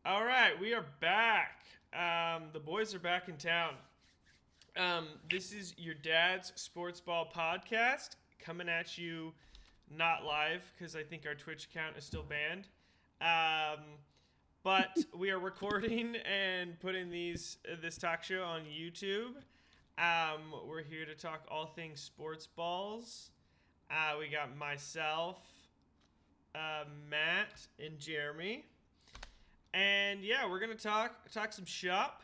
All right, we are back. The boys are back in town. This is your dad's sports ball podcast coming at you, not live because I think our Twitch account is still banned. But we are recording and putting this talk show on YouTube. We're here to talk all things sports balls. We got myself, Matt, and Jeremy. And yeah, we're gonna talk some shop.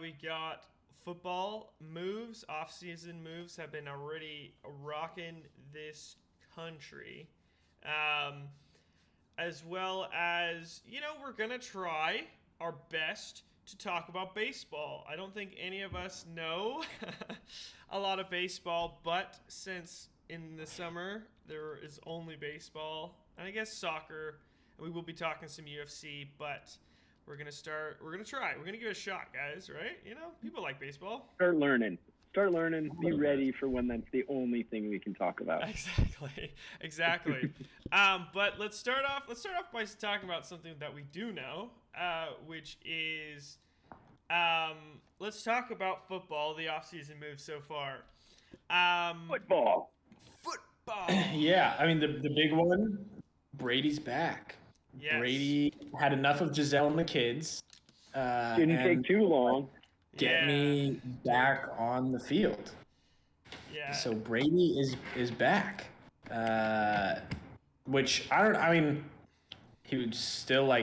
We got football moves, off-season moves have been already rocking this country, as well as we're gonna try our best to talk about baseball. I don't think any of us know a lot of baseball, but since in the summer there is only baseball and I guess soccer, and we will be talking some UFC, but we're gonna try. We're gonna give it a shot, guys. Right? People like baseball. Start learning. Be ready for when that's the only thing we can talk about. Exactly. But let's start off by talking about something that we do know, which is let's talk about football. The offseason moves so far. Football. Yeah, I mean the big one. Brady's back. Yes. Brady had enough of Giselle and the kids. Didn't take too long. Get me back on the field. Yeah. So Brady is back. Which he was still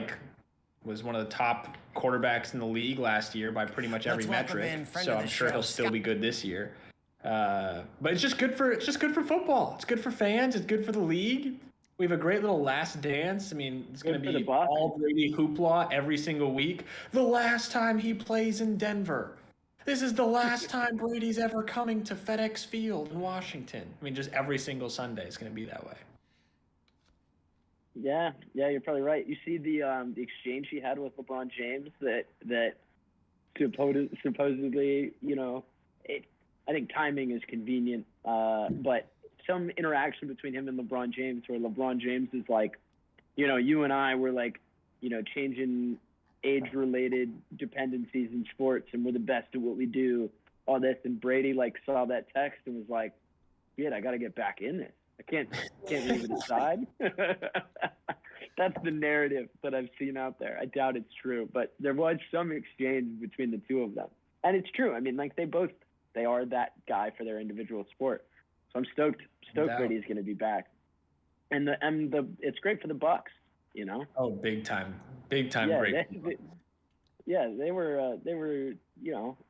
was one of the top quarterbacks in the league last year by pretty much every metric. So I'm sure he'll still be good this year. But it's just good for football. It's good for fans. It's good for the league. We have a great little last dance. I mean, it's going to be all Brady hoopla every single week. The last time he plays in Denver. This is the last time Brady's ever coming to FedEx Field in Washington. I mean, just every single Sunday is going to be that way. Yeah, you're probably right. You see the exchange he had with LeBron James that supposedly, I think timing is convenient, but some interaction between him and LeBron James where LeBron James is like, you and I were changing age-related dependencies in sports and we're the best at what we do, all this. And Brady saw that text and was like, shit, I got to get back in this. I can't leave it aside. That's the narrative that I've seen out there. I doubt it's true, but there was some exchange between the two of them. And it's true. I mean, they are that guy for their individual sport. So I'm stoked Brady's going to be back, and it's great for the Bucks, Oh, big time, great. They were a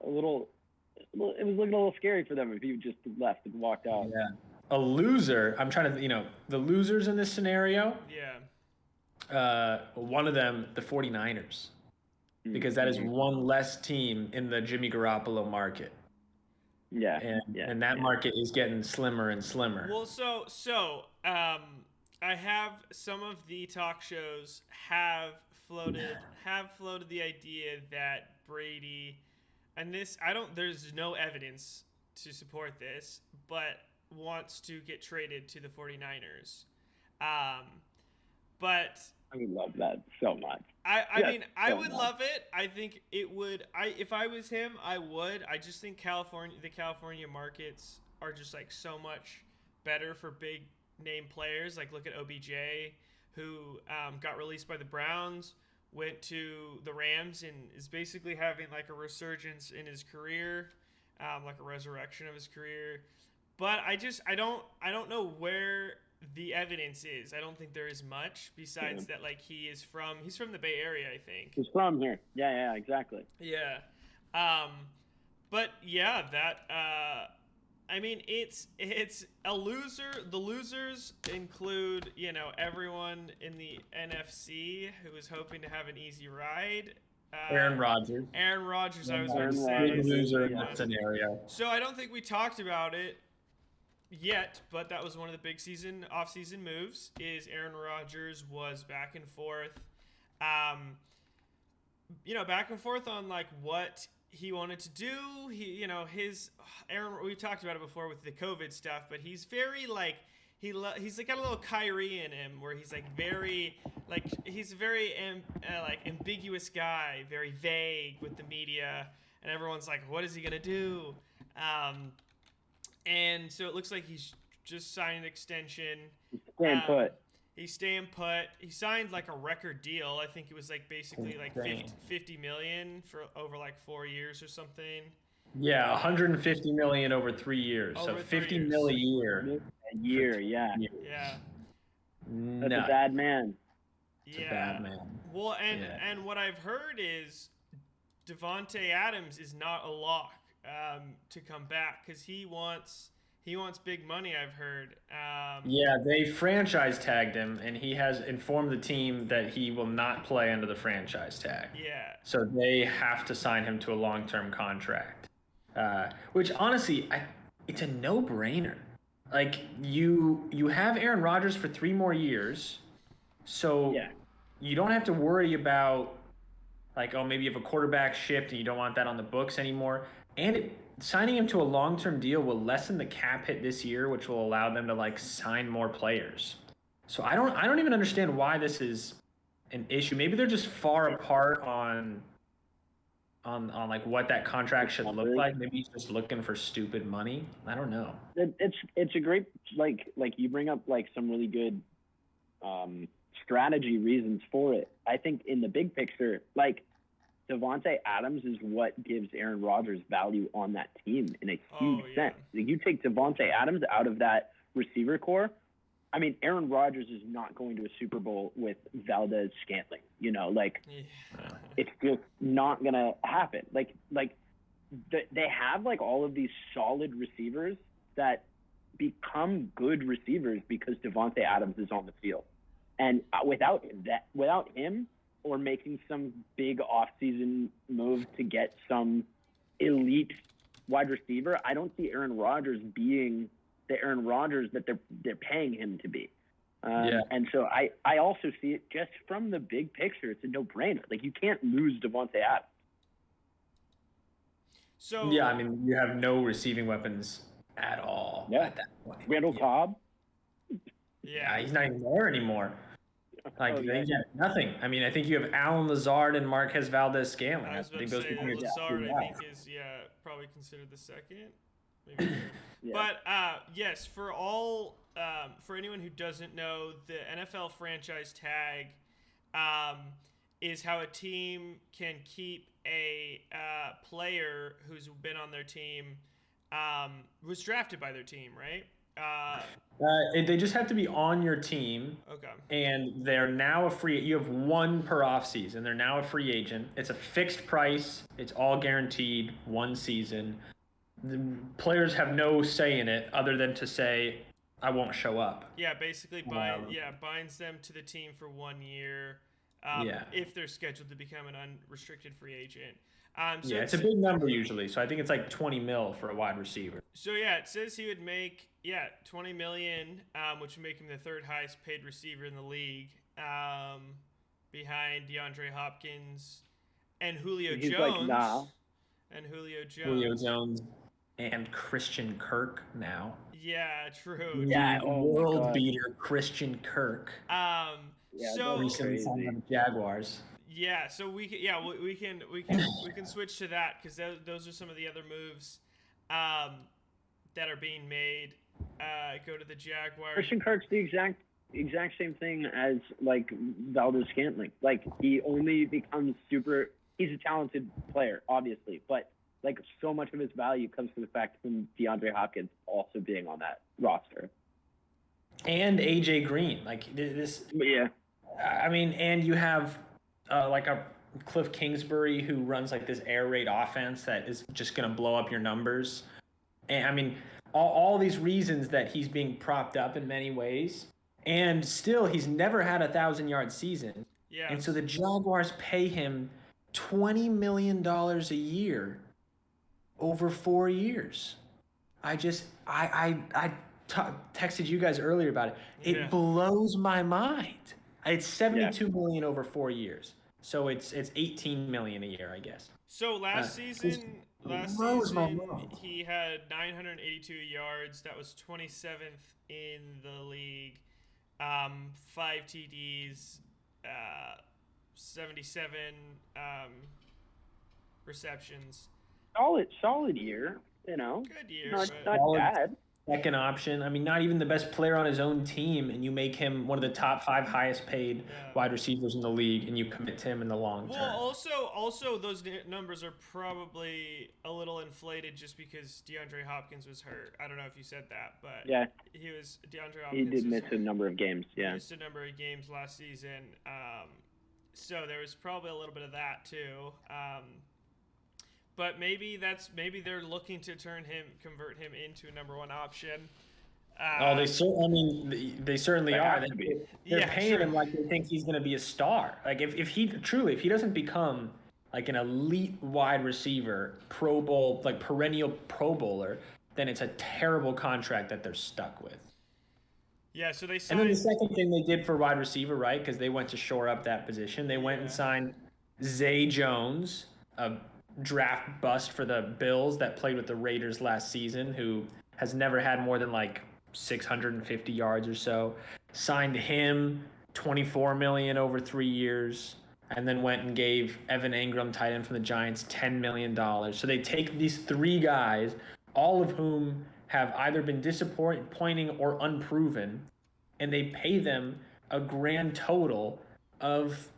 little. It was looking a little scary for them if he just left and walked out. Yeah, a loser. I'm trying to, the losers in this scenario. Yeah. One of them, the 49ers, because that is one less team in the Jimmy Garoppolo market. And that market is getting slimmer and slimmer. Well, so I have some of the talk shows have floated the idea that Brady, and there's no evidence to support this, but wants to get traded to the 49ers. But I would love that so much. I would love it. I think it would. If I was him, I would. I just think the California markets are just so much better for big name players. Look at OBJ, who got released by the Browns, went to the Rams, and is basically having a resurgence in his career, a resurrection of his career. But I don't know where the evidence is. I don't think there is much besides that he's from the Bay Area, I think. He's from here. Yeah, exactly. Yeah. But yeah, that it's a loser. The losers include, everyone in the NFC who was hoping to have an easy ride. Aaron Rodgers. I was going to say. Big loser in that scenario. So I don't think we talked about it yet, but that was one of the big off-season moves. Is Aaron Rodgers was back and forth, back and forth on what he wanted to do. We've talked about it before with the COVID stuff, but he's very he's like got a little Kyrie in him, where he's like very like he's a very like ambiguous guy, very vague with the media, and everyone's like, what is he gonna do? And so it looks like he's just signed an extension. Staying put. He's staying put. He signed like a record deal. I think it was like basically like 50 million for over like 4 years or something. Yeah, 150 million over 3 years. So 50 mil a year. A year, yeah. Yeah. That's a bad man. It's a bad man. Well, and what I've heard is Devonte Adams is not a lock to come back because he wants big money. I've heard. Yeah, they franchise tagged him, and he has informed the team that he will not play under the franchise tag. Yeah. So they have to sign him to a long-term contract, which honestly, it's a no-brainer. Like you have Aaron Rodgers for 3 more years, so you don't have to worry about like, oh, maybe you have a quarterback shift and you don't want that on the books anymore. And signing him to a long-term deal will lessen the cap hit this year, which will allow them to like sign more players. So I don't even understand why this is an issue. Maybe they're just far apart on like what that contract should look like. Maybe he's just looking for stupid money. I don't know. It's a great like you bring up like some really good strategy reasons for it. I think in the big picture, like Devonte Adams is what gives Aaron Rodgers value on that team in a huge sense. Like, you take Devonte Adams out of that receiver core, I mean, Aaron Rodgers is not going to a Super Bowl with Valdez Scantling. You know, like it's just not gonna happen. Like they have like all of these solid receivers that become good receivers because Devonte Adams is on the field, and without him, or making some big offseason move to get some elite wide receiver, I don't see Aaron Rodgers being the Aaron Rodgers that they're paying him to be. And so I also see it just from the big picture. It's a no-brainer. Like, you can't lose Devonte Adams. So yeah, I mean, you have no receiving weapons at all at that point. Randall Cobb? Yeah, he's not even there anymore. Like, they get nothing. I mean, I think you have Alan Lazard and Marquez Valdez Scantling. I was about to say Lazard, I think, is probably considered the second. Maybe But yes, for anyone who doesn't know, the NFL franchise tag is how a team can keep a player who's been on their team, was drafted by their team, right? They just have to be on your team. Okay. And they're now a free. You have one per offseason. They're now a free agent. It's a fixed price. It's all guaranteed, 1 season. The players have no say in it other than to say, I won't show up. Yeah, basically binds them to the team for 1 year if they're scheduled to become an unrestricted free agent. So it's a big number usually. So I think it's like 20 mil for a wide receiver. So yeah, it says he would make 20 million, which would make him the 3rd highest paid receiver in the league, behind DeAndre Hopkins and Julio Jones. And Julio Jones and Christian Kirk now. Yeah, true. Yeah, world beater Christian Kirk. So recently signed on the Jaguars. Yeah, so we can switch to that because those are some of the other moves that are being made. Go to the Jaguars. Christian Kirk's the exact same thing as like Valdez Scantling. Like, he only becomes super. He's a talented player, obviously, but like so much of his value comes from the fact of DeAndre Hopkins also being on that roster. And AJ Green, like this. Yeah. I mean, and you have like a Cliff Kingsbury who runs like this air raid offense that is just going to blow up your numbers. And I mean, all these reasons that he's being propped up in many ways, and still he's never had a 1,000-yard season. Yeah. And so the Jaguars pay him $20 million a year over 4 years. I texted you guys earlier about it. It blows my mind. It's $72 million over 4 years. So it's 18 million a year, I guess. So last season he had 982 yards. That was 27th in the league. 5 TDs, 77 receptions. Solid year. Good year. Not bad. Second option. I mean, not even the best player on his own team, and you make him one of the top 5 highest paid wide receivers in the league, and you commit to him in the long term. Well, also those numbers are probably a little inflated just because DeAndre Hopkins was hurt. I don't know if you said that, but DeAndre Hopkins. He did miss a number of games. Yeah, he missed a number of games last season. So there was probably a little bit of that too. But maybe they're looking to convert him into a number 1 option. They certainly are. They're paying him like they think he's going to be a star. Like if he doesn't become like an elite wide receiver, Pro Bowl, like perennial Pro Bowler, then it's a terrible contract that they're stuck with. Yeah, so they signed. And then the second thing they did for wide receiver, right? Because they went to shore up that position. They went and signed Zay Jones, a draft bust for the Bills that played with the Raiders last season, who has never had more than like 650 yards or so. Signed him $24 million over 3 years, and then went and gave Evan Ingram, tight end from the Giants, $10 million. So they take these 3 guys, all of whom have either been disappointing or unproven, and they pay them a grand total of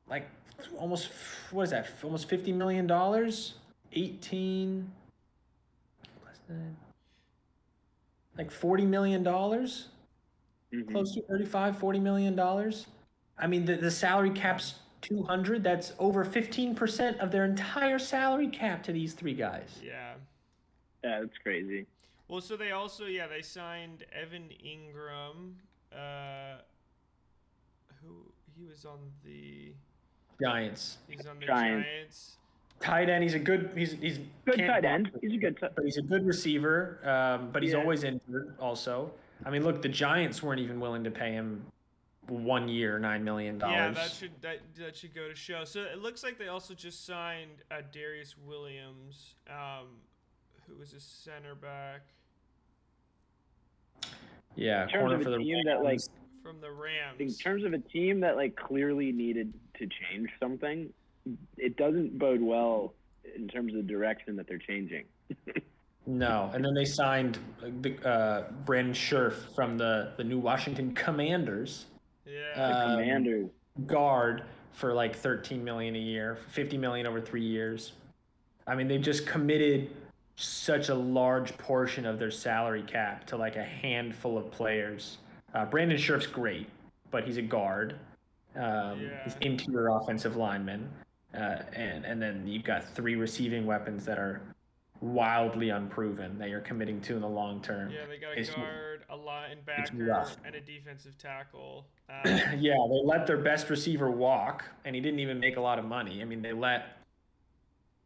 like almost $50 million. 18, like $40 million, close to $40 million. I mean, the salary cap's 200. That's over 15% of their entire salary cap to these 3 guys. Yeah, that's crazy. Well, so they also they signed Evan Ingram, who he was on the Giants. He's on the Giants. Tight end. He's good tight end. He's a good. But he's a good receiver. But he's always injured. Also, I mean, look, the Giants weren't even willing to pay him 1 year, $9 million. Yeah, that should go to show. So it looks like they also just signed Darius Williams, who was a center back. Yeah, corner for the Rams. From the Rams. In terms of a team that clearly needed to change something, it doesn't bode well in terms of the direction that they're changing. No, and then they signed Brandon Scherf from the new Washington Commanders. Yeah, the Commanders. Guard for like $13 million a year, $50 million over 3 years. I mean, they've just committed such a large portion of their salary cap to like a handful of players. Brandon Scherf's great, but he's a guard. He's interior offensive lineman. And then you've got 3 receiving weapons that are wildly unproven that you're committing to in the long term. Yeah, they got a guard, a linebacker, and a defensive tackle. Yeah, they let their best receiver walk, and he didn't even make a lot of money. I mean, they let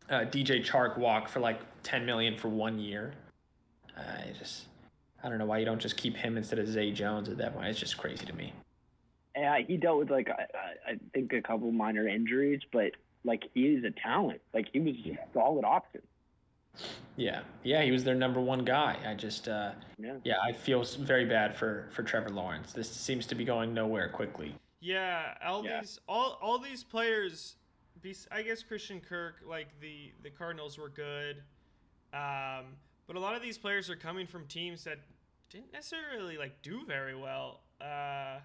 DJ Chark walk for like $10 million for 1 year. I don't know why you don't just keep him instead of Zay Jones at that point. It's just crazy to me. Yeah, he dealt with I think a couple minor injuries, but he's a talent. He was a solid option. Yeah, he was their number 1 guy. I just I feel very bad for Trevor Lawrence. This seems to be going nowhere quickly. Yeah, all these players. I guess Christian Kirk, the Cardinals were good, but a lot of these players are coming from teams that didn't necessarily do very well. Yeah.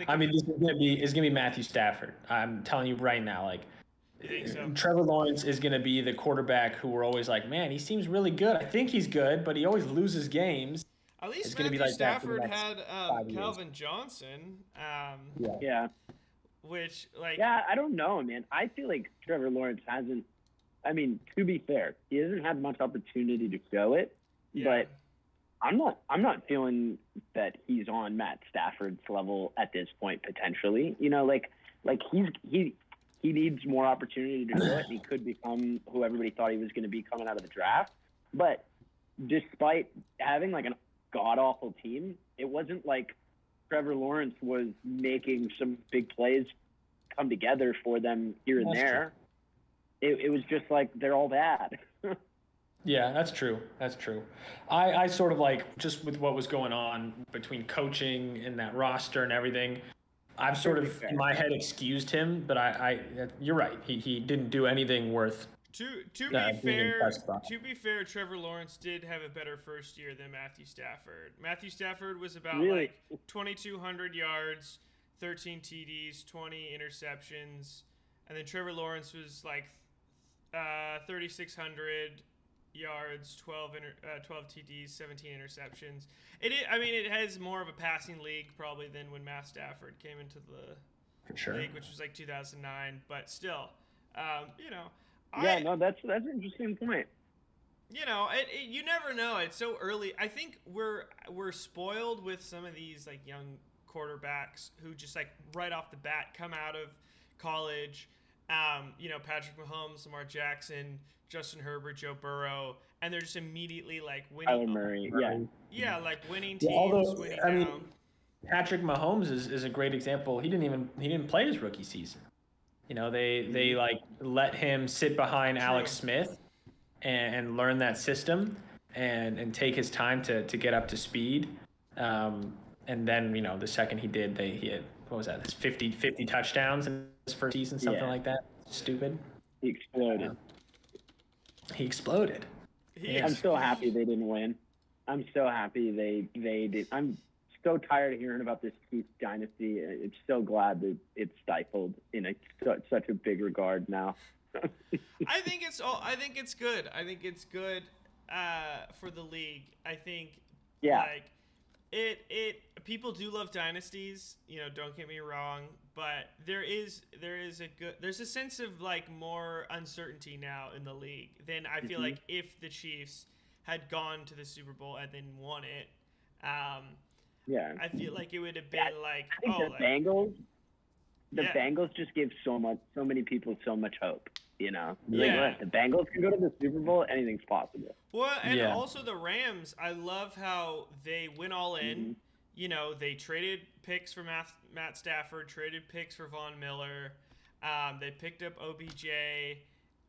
I mean, this is gonna be Matthew Stafford. I'm telling you right now, You think so? Trevor Lawrence is gonna be the quarterback who we're always like, man, he seems really good. I think he's good, but he always loses games. At least Matthew Stafford had Calvin Johnson. Yeah. Which I don't know, man. I feel like Trevor Lawrence hasn't. I mean, to be fair, he hasn't had much opportunity to show it, but I'm not feeling that he's on Matt Stafford's level at this point. Potentially, he needs more opportunity to do it. He could become who everybody thought he was going to be coming out of the draft. But despite having an god awful team, it wasn't Trevor Lawrence was making some big plays come together for them here and there. It was just like they're all bad. Yeah, that's true. That's true. I sort of like, just with what was going on between coaching and that roster and everything, I've sort of in my head excused him, but you're right. He didn't do anything worth. To be fair, Trevor Lawrence did have a better first year than Matthew Stafford. Matthew Stafford was about like 2,200 yards, 13 TDs, 20 interceptions, and then Trevor Lawrence was like 3,600 yards, 12 TDs, 17 interceptions. It has more of a passing league probably than when Matt Stafford came into the league, which was like 2009. But still, that's an interesting point. You never know. It's so early. I think we're spoiled with some of these like young quarterbacks who just like right off the bat come out of college. Patrick Mahomes, Lamar Jackson, Justin Herbert, Joe Burrow, and they're just immediately like winning. Kyler Murray, like winning teams. Patrick Mahomes is a great example. He didn't play his rookie season. They like let him sit behind Alex Smith and learn that system and take his time to get up to speed. And then the second he did, he had, what was that? 50 touchdowns in his first season, something like that. Stupid. He exploded. I'm so happy they didn't win. I'm so happy they did. I'm so tired of hearing about this Chiefs dynasty. It's so glad that it's stifled in such a big regard now. I think it's good. I think it's good for the league. I think people do love dynasties, don't get me wrong, but there's a sense of like more uncertainty now in the league than I feel like if the Chiefs had gone to the Super Bowl and then won it. I feel like it would have been Bengals Bengals just give so many people so much hope. Like, the Bengals can go to the Super Bowl, anything's possible. Well, and also the Rams, I love how they went all in. They traded picks for Matt Stafford, traded picks for Von Miller. They picked up OBJ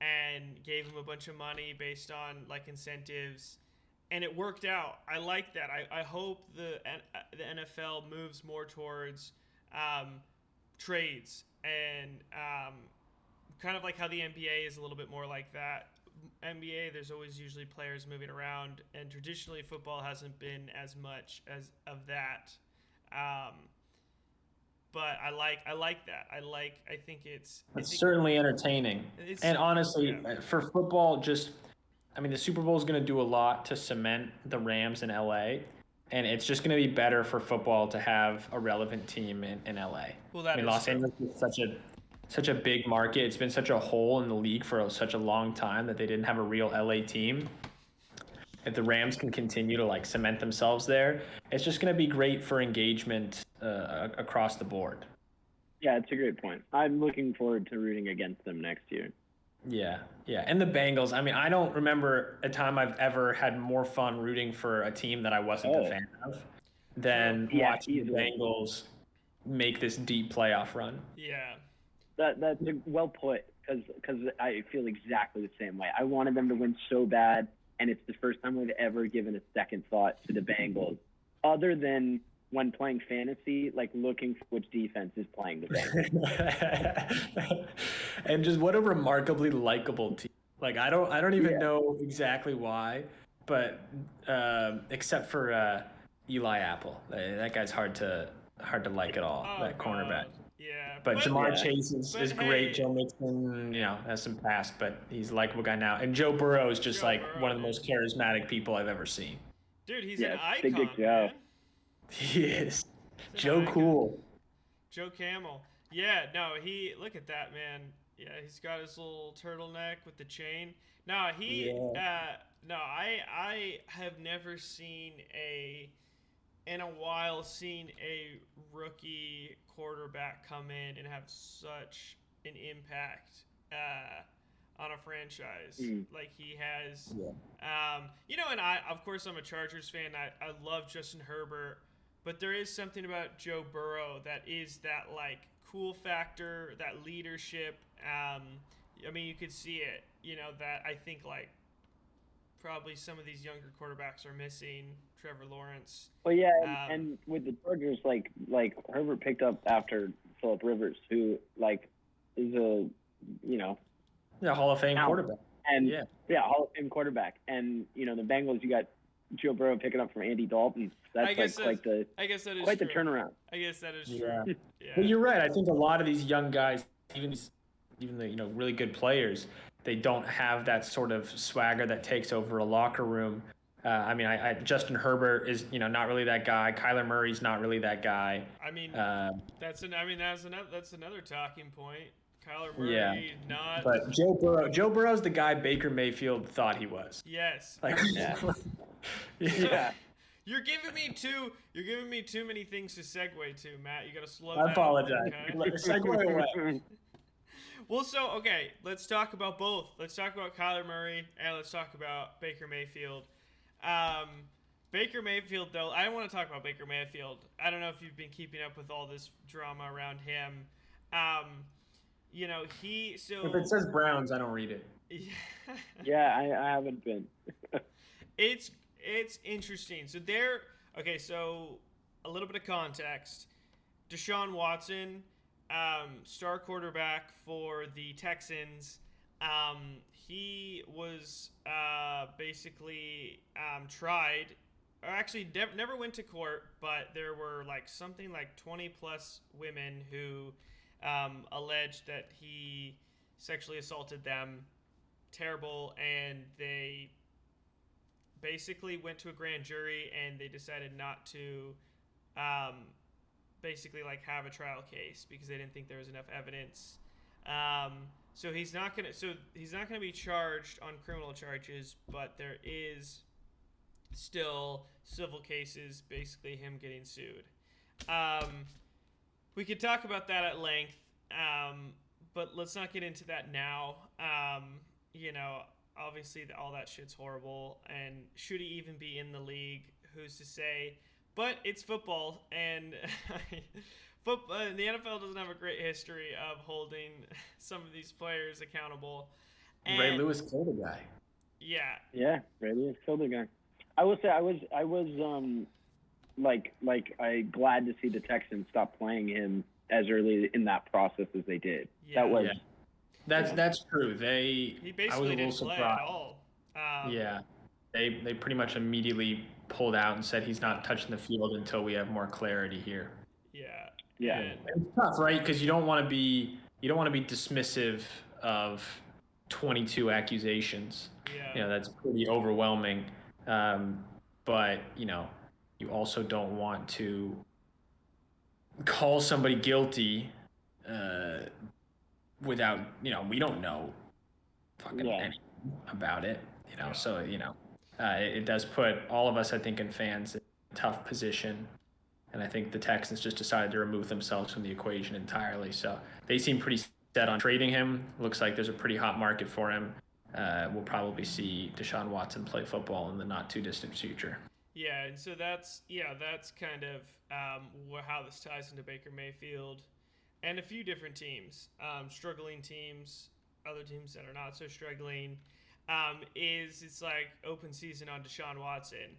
and gave him a bunch of money based on like incentives, and it worked out. I like that. I hope the NFL moves more towards trades and kind of like how the NBA is a little bit more like that. NBA, there's always usually players moving around, and traditionally football hasn't been as much as of that. But I like that. I think it's certainly entertaining. And honestly, for football, the Super Bowl is going to do a lot to cement the Rams in LA, and it's just going to be better for football to have a relevant team in LA. Well, Los Angeles is such a big market. It's been such a hole in the league for such a long time that they didn't have a real LA team. If the Rams can continue to like cement themselves there, it's just going to be great for engagement across the board. Yeah, it's a great point. I'm looking forward to rooting against them next year. Yeah. And the Bengals, I don't remember a time I've ever had more fun rooting for a team that I wasn't a fan of than watching the Bengals make this deep playoff run. Yeah. That's well put, because I feel exactly the same way. I wanted them to win so bad, and it's the first time I've ever given a second thought to the Bengals, other than when playing fantasy, like looking for which defense is playing the Bengals. And just what a remarkably likable team. Like I don't even know exactly why, but except for Eli Apple, that guy's hard to like at all. That cornerback. Yeah, but Jamar Chase is great. Joe Mixon, has some past, but he's a likable guy now. And Joe Burrow is just one of the most charismatic people I've ever seen. Dude, he's an icon, Big Joe. man. He is. Joe Cool. Joe Camel. Yeah, no, look at that, man. Yeah, he's got his little turtleneck with the chain. No, I have never seen a rookie quarterback come in and have such an impact on a franchise like he has. Yeah. And I'm a Chargers fan. I love Justin Herbert, but there is something about Joe Burrow that is that like cool factor, that leadership. I mean, you could see it. That I think like probably some of these younger quarterbacks are missing. Trevor Lawrence. Well, yeah, and with the Chargers, like Herbert picked up after Phillip Rivers, who like is a Hall of Fame quarterback. And Hall of Fame quarterback. And the Bengals, you got Joe Burrow picking up from Andy Dalton. That's quite the turnaround. I guess that is true. Yeah. Well, you're right. I think a lot of these young guys, even the really good players, they don't have that sort of swagger that takes over a locker room. I mean, Justin Herbert is not really that guy. Kyler Murray's not really that guy. I mean, that's another talking point. Kyler Murray, not. But Joe Burrow's the guy Baker Mayfield thought he was. Yes. Yeah. You're giving me too many things to segue to, Matt. You got to slow down. I apologize. Okay? Segue away. Well, let's talk about both. Let's talk about Kyler Murray and let's talk about Baker Mayfield. Baker Mayfield, though, I don't want to talk about Baker Mayfield. I don't know if you've been keeping up with all this drama around him. If it says Browns, I don't read it. Yeah, I haven't been. It's interesting. So so a little bit of context. Deshaun Watson, star quarterback for the Texans, he was basically tried, or actually never went to court, but there were something like 20 plus women who alleged that he sexually assaulted them. Terrible. And they basically went to a grand jury and they decided not to have a trial case because they didn't think there was enough evidence. So he's not gonna be charged on criminal charges, but there is still civil cases, basically him getting sued. We could talk about that at length, but let's not get into that now. Obviously all that shit's horrible, and should he even be in the league? Who's to say? But it's football, and the NFL doesn't have a great history of holding some of these players accountable. And Ray Lewis killed a guy. Yeah. Yeah, Ray Lewis killed a guy. I will say I was glad to see the Texans stop playing him as early in that process as they did. Yeah. That was. Yeah. That's true. He basically didn't play at all. They pretty much immediately pulled out and said he's not touching the field until we have more clarity here. Yeah. And it's tough, right? Because you don't want to be dismissive of 22 accusations. Yeah. That's pretty overwhelming. But you also don't want to call somebody guilty without we don't know anything about it. So it does put all of us, I think, in fans in a tough position. And I think the Texans just decided to remove themselves from the equation entirely. So they seem pretty set on trading him. Looks like there's a pretty hot market for him. We'll probably see Deshaun Watson play football in the not too distant future. Yeah, and so that's kind of how this ties into Baker Mayfield and a few different teams, struggling teams, other teams that are not so struggling. It's like open season on Deshaun Watson.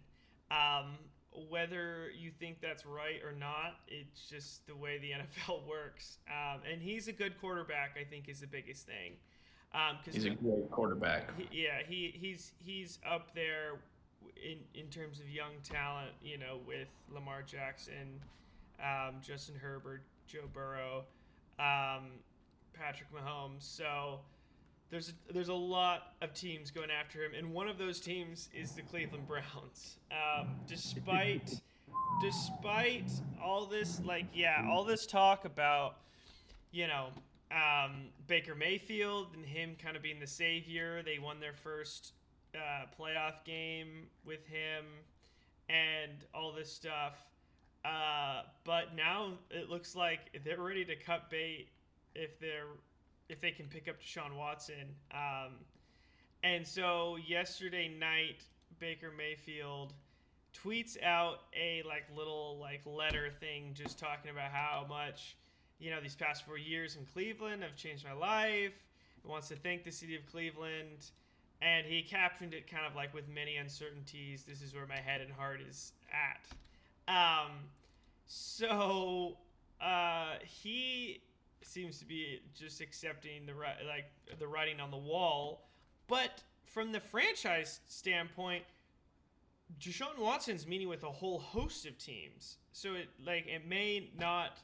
Whether you think that's right or not, it's just the way the NFL works. And he's a good quarterback, I think, is the biggest thing. He's a great quarterback. He's up there in terms of young talent, with Lamar Jackson, Justin Herbert, Joe Burrow, Patrick Mahomes. So there's a lot of teams going after him, and one of those teams is the Cleveland Browns. Despite all this, all this talk about, Baker Mayfield and him kind of being the savior. They won their first playoff game with him and all this stuff. But now it looks like they're ready to cut bait if they can pick up Deshaun Watson. And so yesterday night, Baker Mayfield tweets out a like little like letter thing just talking about how much, these past 4 years in Cleveland have changed my life. He wants to thank the city of Cleveland. And he captioned it kind of like, with many uncertainties, this is where my head and heart is at. So he seems to be just accepting the writing on the wall. But from the franchise standpoint, Deshaun Watson's meeting with a whole host of teams. So it may not.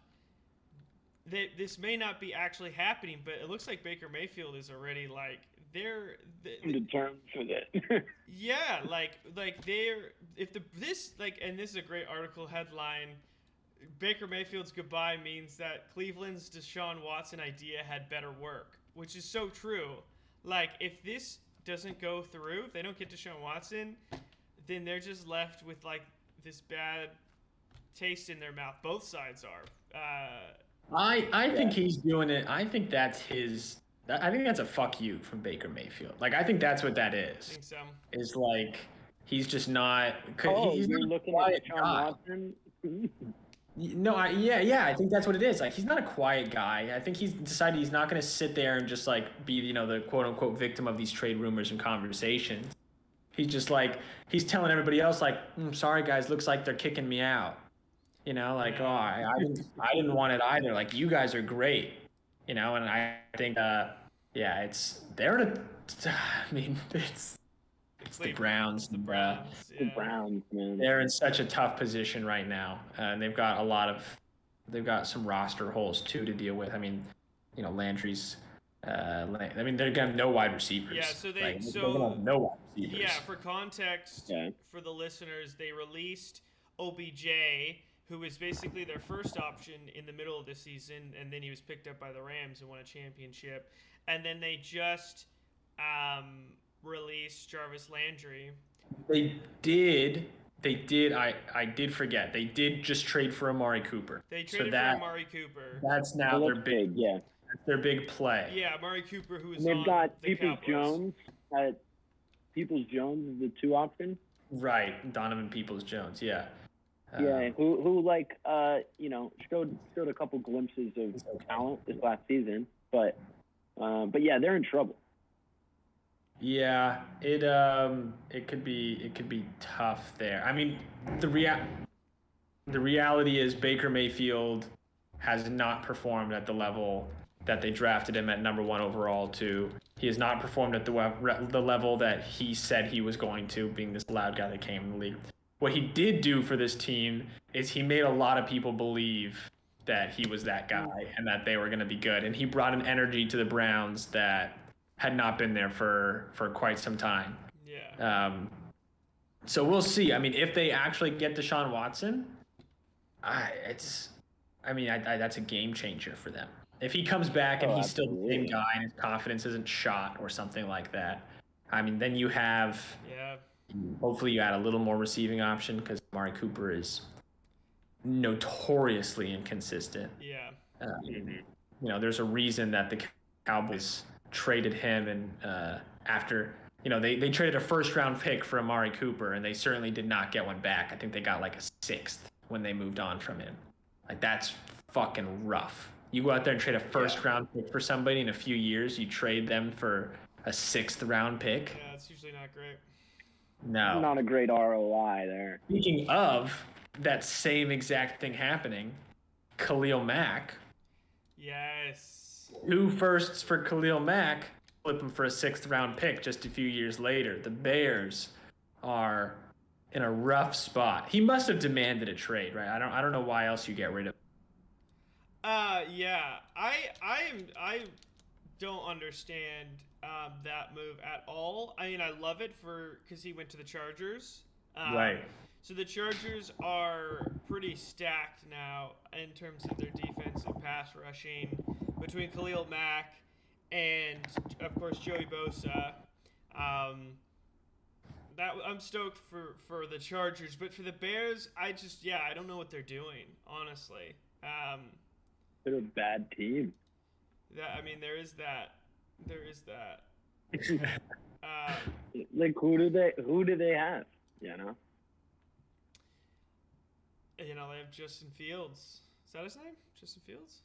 This may not be actually happening, but it looks like Baker Mayfield is already like they're determined for that. Yeah, and this is a great article headline. Baker Mayfield's goodbye means that Cleveland's Deshaun Watson idea had better work, which is so true. Like, if this doesn't go through, if they don't get Deshaun Watson, then they're just left with like this bad taste in their mouth. Both sides are. I think he's doing it. I think that's a fuck you from Baker Mayfield. Like, I think that's what that is. I think so. Is like, he's just not. He's you're looking at Deshaun Watson. No, I think that's what it is. Like, he's not a quiet guy. I think he's decided he's not going to sit there and just like be, the quote unquote victim of these trade rumors and conversations. He's just like, he's telling everybody else like, sorry guys, looks like they're kicking me out. I didn't want it either. Like, you guys are great. And I think it's the Browns. The Browns. The Browns, man. They're in such a tough position right now, and they've got some roster holes too to deal with. I mean, Landry's. They're gonna have no wide receivers. Yeah, so they're gonna have no wide receivers. Yeah, for context, for the listeners, they released OBJ, who was basically their first option in the middle of the season, and then he was picked up by the Rams and won a championship. And then they just released Jarvis Landry. They did. I did forget. They did just trade for Amari Cooper. They traded for Amari Cooper. That's now their big. Yeah. That's their big play. Yeah, Amari Cooper, who is they've got the Peoples Jones. Peoples Jones is the 2 option. Right, Donovan Peoples-Jones. Yeah. Who showed a couple glimpses of talent this last season, but yeah, they're in trouble. Yeah, it could be tough there. I mean, the reality is Baker Mayfield has not performed at the level that they drafted him at number 1 overall to. He has not performed at the level that he said he was going to, being this loud guy that came in the league. What he did do for this team is he made a lot of people believe that he was that guy and that they were going to be good. And he brought an energy to the Browns that had not been there for quite some time. Yeah. So we'll see. I mean, if they actually get Deshaun Watson, that's a game changer for them. If he comes back and he's still the same guy and his confidence isn't shot or something like that, I mean, then you have. Yeah. Hopefully you add a little more receiving option because Amari Cooper is notoriously inconsistent. Yeah. There's a reason that the Cowboys traded him, and after they traded a first-round pick for Amari Cooper, and they certainly did not get one back. I think they got like a 6th when they moved on from him. Like, that's fucking rough. You go out there and trade a first-round pick for somebody in a few years, you trade them for a 6th-round pick. Yeah, it's usually not great. No. Not a great ROI there. Speaking of that same exact thing happening, Khalil Mack. Yes. 2 firsts for Khalil Mack, flip him for a 6th-round pick just a few years later. The Bears are in a rough spot. He must have demanded a trade, right? I don't know why else you get rid of him. Yeah. I don't understand that move at all. I mean, I love it because he went to the Chargers. Right. So the Chargers are pretty stacked now in terms of their defensive pass rushing between Khalil Mack and, of course, Joey Bosa. I'm stoked for the Chargers, but for the Bears, I don't know what they're doing, honestly. They're a bad team. There is that. Like, who do they have? they have Justin Fields. Is that his name? Justin Fields?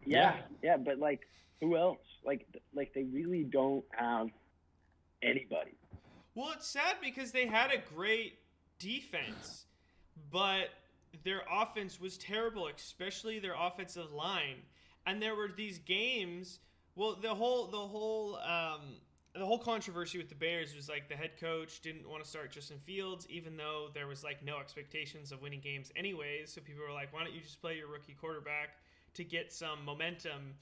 Yeah, but like, who else? Like they really don't have anybody. Well, it's sad because they had a great defense, but their offense was terrible, especially their offensive line. And there were these games. Well, the whole controversy with the Bears was like the head coach didn't want to start Justin Fields, even though there was like no expectations of winning games anyways. So people were like, why don't you just play your rookie quarterback to get some momentum,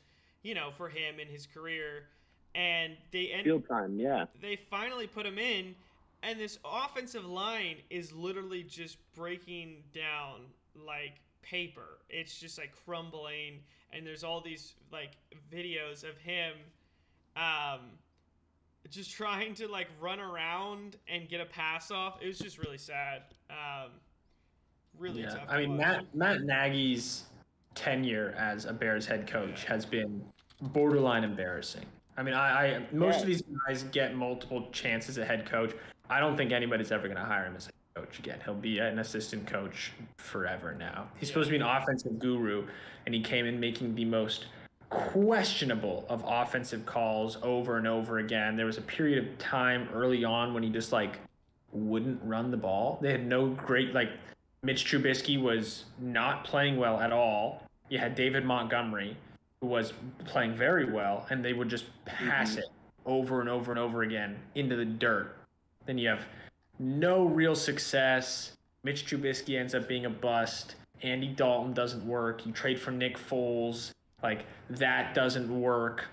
for him in his career? And field time, yeah. They finally put him in, and this offensive line is literally just breaking down like paper. It's just like crumbling, and there's all these like videos of him just trying to like run around and get a pass off. It was just really sad. Really tough. I mean, Matt Nagy's tenure as a Bears head coach has been borderline embarrassing. I mean, most of these guys get multiple chances at head coach. I don't think anybody's ever going to hire him as a coach again. He'll be an assistant coach forever now. He's supposed to be an offensive guru, and he came in making the most questionable of offensive calls over and over again. There was a period of time early on when he just like wouldn't run the ball. They had no great, like, Mitch Trubisky was not playing well at all. You had David Montgomery, who was playing very well, and they would just pass it over and over and over again into the dirt. Then you have no real success. Mitch Trubisky ends up being a bust. Andy Dalton doesn't work. You trade for Nick Foles. Like, that doesn't work.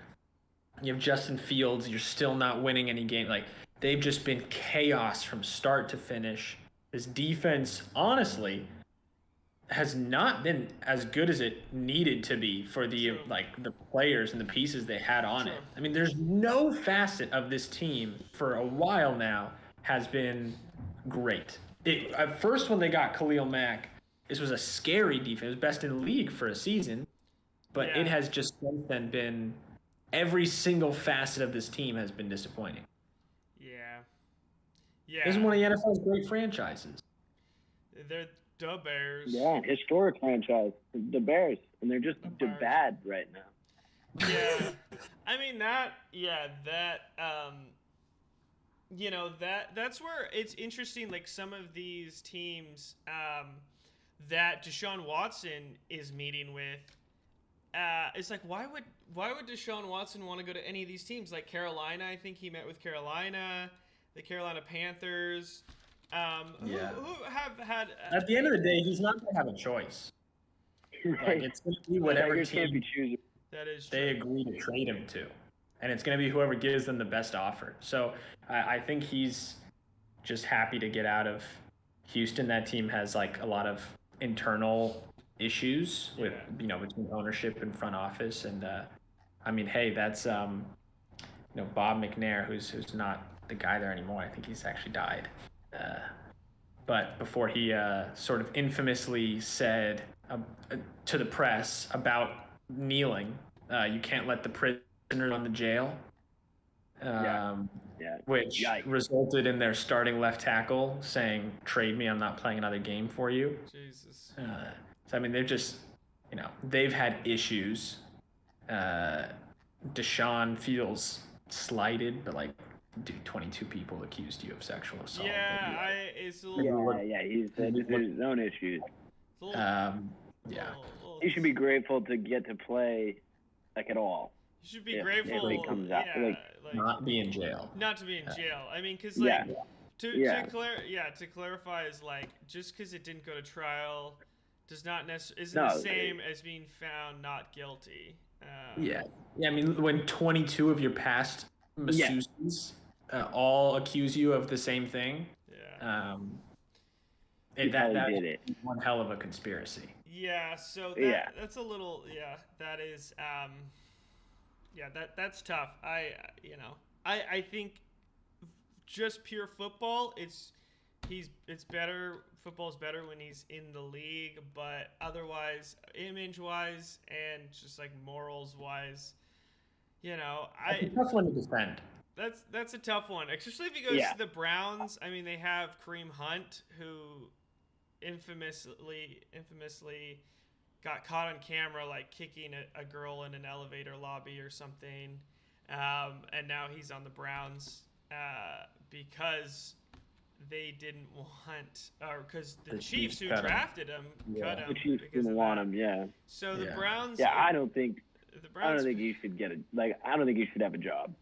You have Justin Fields. You're still not winning any game. Like, they've just been chaos from start to finish. This defense, honestly, has not been as good as it needed to be for the the players and the pieces they had on it. I mean, there's no facet of this team for a while now has been great. At first, when they got Khalil Mack, this was a scary defense. It was best in the league for a season, but it has just since then been every single facet of this team has been disappointing. Yeah. This is one of the NFL's great franchises. They're the Bears. Yeah, historic franchise. The Bears. And they're just bad right now. Yeah. I mean, that's where it's interesting. Like, some of these teams that Deshaun Watson is meeting with, it's like, why would Deshaun Watson want to go to any of these teams? Like Carolina, I think he met with Carolina, the Carolina Panthers. Who have had... At the end of the day, he's not going to have a choice. Right. Like, it's going to be whatever team that is they agree to trade him to. And it's going to be whoever gives them the best offer. So I think he's just happy to get out of Houston. That team has like a lot of internal issues with, between ownership and front office. And I mean, hey, that's, Bob McNair, who's not the guy there anymore. I think he's actually died. But before he sort of infamously said to the press about kneeling, you can't let the prisoner run the jail, which resulted in their starting left tackle saying, "Trade me, I'm not playing another game for you." Jesus. So, I mean, they've just, they've had issues. Deshaun feels slighted, but like, dude, 22 people accused you of sexual assault. It's a little... he's had his own issues. He should be grateful to get to play, like, at all. You should be grateful. If he comes out, not be in jail. Not to be in jail. I mean, because like, to clarify is like, just because it didn't go to trial, does not necessarily isn't the same as being found not guilty. I mean, when 22 of your past masseuses all accuse you of the same thing, that is one hell of a conspiracy. Yeah, so that's a little that is that's tough. I think just pure football, it's better. Football's better when he's in the league, but otherwise, image-wise and just like morals-wise, it's a tough one to defend. That's a tough one, especially if he goes to the Browns. I mean, they have Kareem Hunt, who infamously got caught on camera like kicking a girl in an elevator lobby or something, and now he's on the Browns because they didn't want, or because the Chiefs who drafted him cut him. The Chiefs didn't want him, yeah. So the Browns. Yeah, I don't think he should get it. Like, I don't think he should have a job.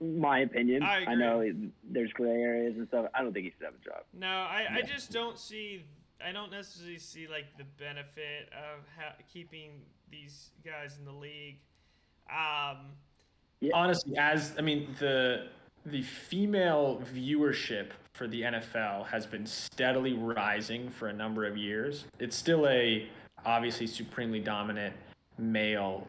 My opinion. I agree. I know there's gray areas and stuff. I don't think he should have a job. No, I just don't see. I don't necessarily see like the benefit of keeping these guys in the league. Honestly, the female viewership for the NFL has been steadily rising for a number of years. It's still obviously supremely dominant male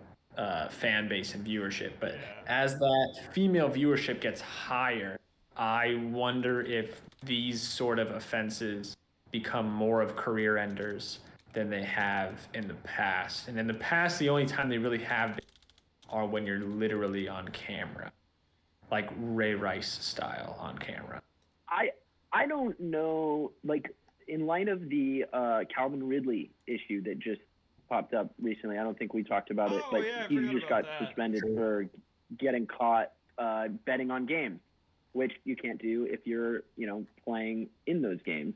fan base and viewership, but as that female viewership gets higher, I wonder if these sort of offenses become more of career enders than they have in the past. And in the past, the only time they really have been are when you're literally on camera, like Ray Rice style on camera. I don't know, like, in light of the Calvin Ridley issue that just popped up recently, I don't think we talked about it, but he just got suspended for getting caught betting on games, which you can't do if you're, playing in those games.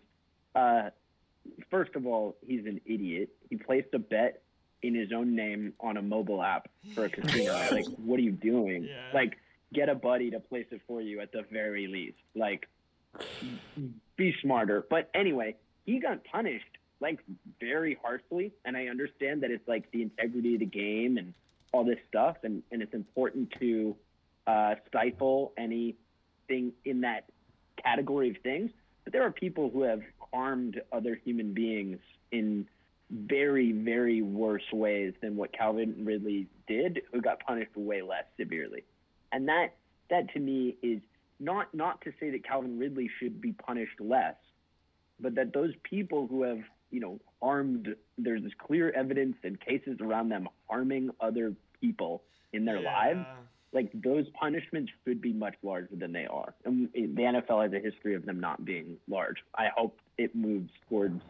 First of all, he's an idiot. He placed a bet in his own name on a mobile app for a casino. Like, what are you doing? Yeah. Like, get a buddy to place it for you at the very least. Like, be smarter. But anyway, he got punished, like, very harshly. And I understand that it's, like, the integrity of the game and all this stuff. And it's important to stifle anything in that category of things. But there are people who have harmed other human beings in very, very worse ways than what Calvin Ridley did, who got punished way less severely. And that to me is not to say that Calvin Ridley should be punished less, but that those people who have, harmed, there's this clear evidence and cases around them harming other people in their lives, like, those punishments should be much larger than they are. And the NFL has a history of them not being large. I hope it moves towards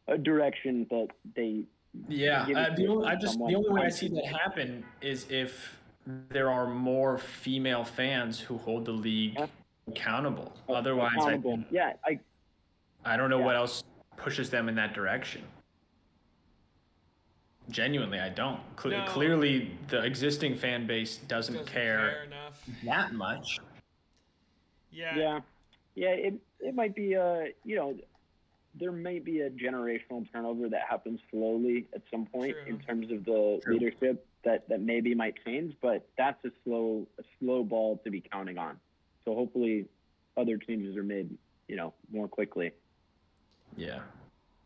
a direction that they. Yeah, the only way I see that happen is if there are more female fans who hold the league accountable. Otherwise, I don't know what else pushes them in that direction. Genuinely, I don't. Clearly, the existing fan base doesn't care enough that much. Yeah. It might be there may be a generational turnover that happens slowly at some point in terms of the leadership that maybe might change, but that's a slow ball to be counting on. So hopefully, other changes are made, more quickly. Yeah.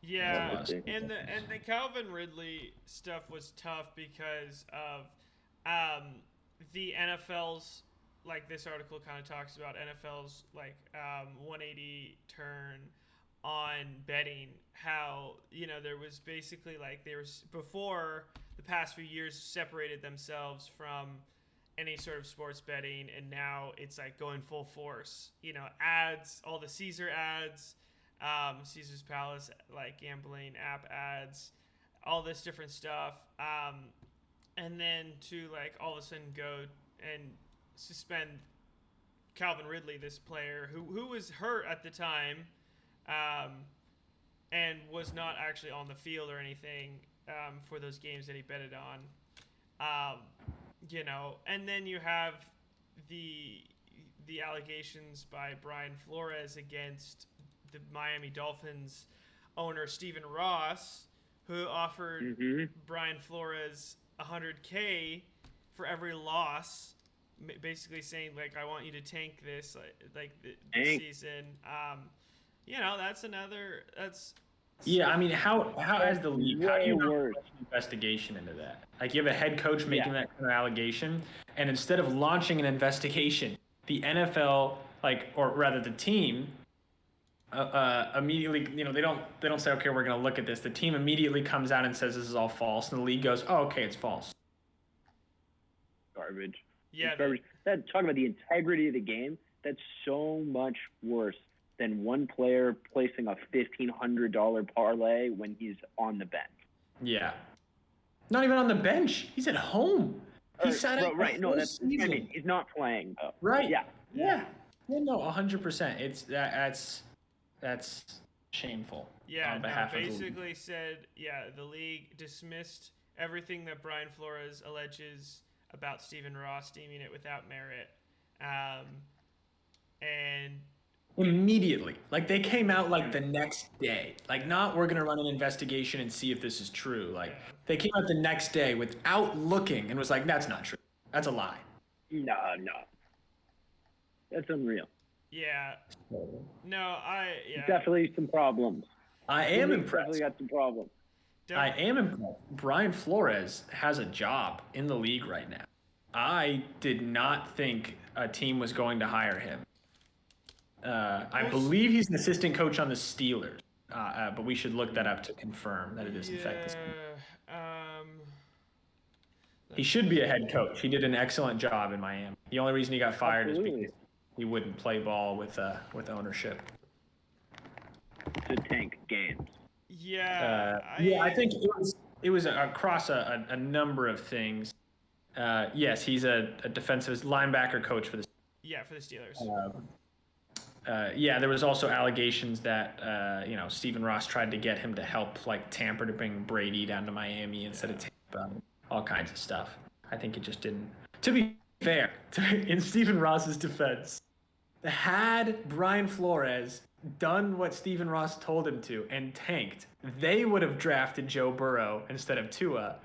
Yeah, and the Calvin Ridley stuff was tough because of the NFL's, like, this article kind of talks about NFL's, like, 180 turn on betting, how, there was basically, like, there was, before the past few years, separated themselves from any sort of sports betting, and now it's, like, going full force. Ads, all the Caesar ads, Caesar's Palace, like, gambling app ads, all this different stuff, and then to, like, all of a sudden go and suspend Calvin Ridley, this player who was hurt at the time, and was not actually on the field or anything for those games that he betted on, and then you have the allegations by Brian Flores against the Miami Dolphins owner Stephen Ross, who offered Brian Flores $100K for every loss, basically saying, like, I want you to tank this this season. That's another. Yeah, I mean, how as the league, how do you have an investigation into that? Like, you have a head coach making that kind of allegation, and instead of launching an investigation, the NFL, or rather the team, immediately, they don't say, okay, we're going to look at this. The team immediately comes out and says this is all false, and the league goes, oh, okay, it's false. Garbage. Yeah. Garbage. Talking about the integrity of the game, that's so much worse than one player placing a $1,500 parlay when he's on the bench. Yeah. Not even on the bench. He's at home. He sat out right. No, that's. season. I mean, he's not playing though. Right. Yeah. Yeah. No, 100%. It's that's shameful. Yeah. No, basically said, the league dismissed everything that Brian Flores alleges about Stephen Ross, deeming it without merit, and immediately, like they came out like the next day, like not we're gonna run an investigation and see if this is true. Like they came out the next day without looking and was like, that's not true. That's a lie. No, that's unreal. Yeah. No, definitely some problems. I am impressed. Definitely got some problems. I am impressed. Brian Flores has a job in the league right now. I did not think a team was going to hire him. I believe he's an assistant coach on the Steelers, but we should look that up to confirm that it is in fact the Steelers. He should be a head coach. He did an excellent job in Miami. The only reason he got fired is because he wouldn't play ball with ownership. To tank games. Yeah. I think it was across a number of things. Yes, he's a defensive linebacker coach for the Steelers. There was also allegations that Stephen Ross tried to get him to help like Tampa to bring Brady down to Miami instead of Tampa, all kinds of stuff. I think it just didn't. To be fair, in Stephen Ross's defense, had Brian Flores done what Stephen Ross told him to and tanked, they would have drafted Joe Burrow instead of Tua,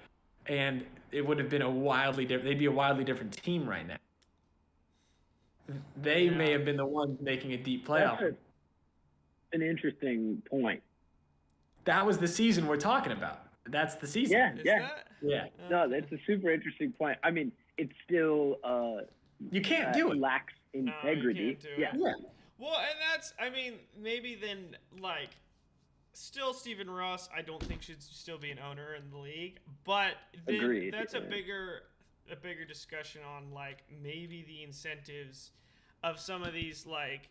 and it would have been they'd be a wildly different team right now. They may have been the ones making a deep playoff. That's an interesting point. That was the season we're talking about. That's the season. Yeah. No, that's a super interesting point. I mean, it's still you can't do it. Lacks integrity. Yeah. Well, and that's, I mean, maybe then like still Stephen Ross I don't think should still be an owner in the league, but then that's a bigger discussion on like maybe the incentives of some of these like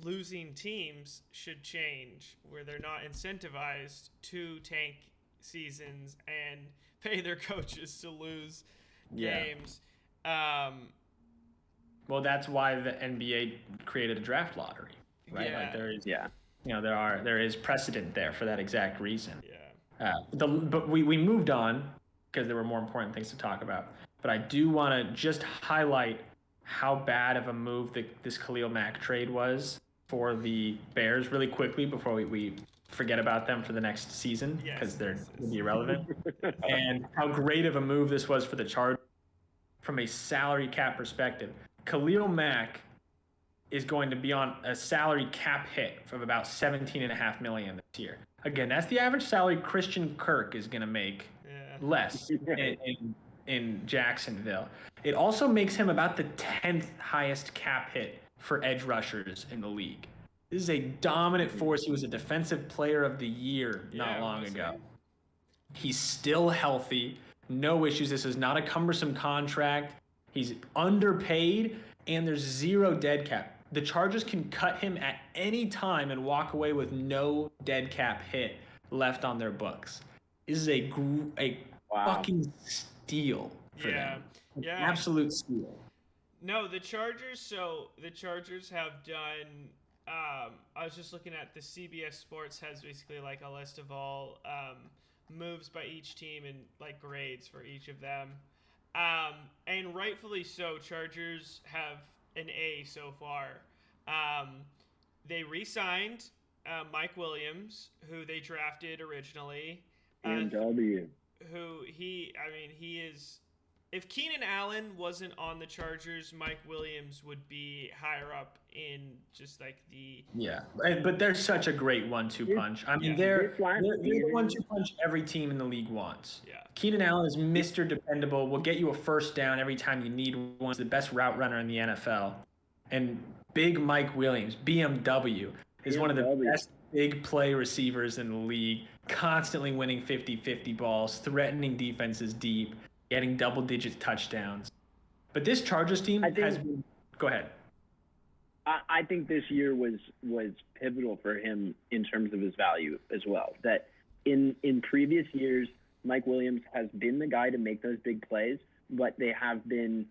losing teams should change, where they're not incentivized to tank seasons and pay their coaches to lose games. Well, that's why the NBA created a draft lottery, right? Like there is, there is precedent there for that exact reason. But we moved on because there were more important things to talk about. But I do want to just highlight how bad of a move this Khalil Mack trade was for the Bears really quickly before we forget about them for the next season because they're going to be irrelevant. And how great of a move this was for the Chargers from a salary cap perspective. Khalil Mack is going to be on a salary cap hit of about $17.5 million this year. Again, that's the average salary Christian Kirk is going to make less in Jacksonville. It also makes him about the 10th highest cap hit for edge rushers in the league. This is a dominant force. He was a defensive player of the year not long ago. He's still healthy. No issues. This is not a cumbersome contract. He's underpaid, and there's zero dead cap. The Chargers can cut him at any time and walk away with no dead cap hit left on their books. This is a fucking steal for them. An absolute steal. No, the Chargers have done. I was just looking at the CBS Sports has basically like a list of all moves by each team and like grades for each of them. And rightfully so, Chargers have an A so far. They re-signed Mike Williams, who they drafted originally. MW. He is. If Keenan Allen wasn't on the Chargers, Mike Williams would be higher up in just like the. Yeah, but they're such a great 1-2 punch. I mean, they're the 1-2 punch every team in the league wants. Yeah. Keenan Allen is Mr. Dependable. Will get you a first down every time you need one. He's the best route runner in the NFL. And big Mike Williams, BMW, is one of the best big play receivers in the league. Constantly winning 50-50 balls, threatening defenses deep, getting double-digit touchdowns. But this Chargers team has been... Go ahead. I think this year was pivotal for him in terms of his value as well. That in previous years, Mike Williams has been the guy to make those big plays, but they have been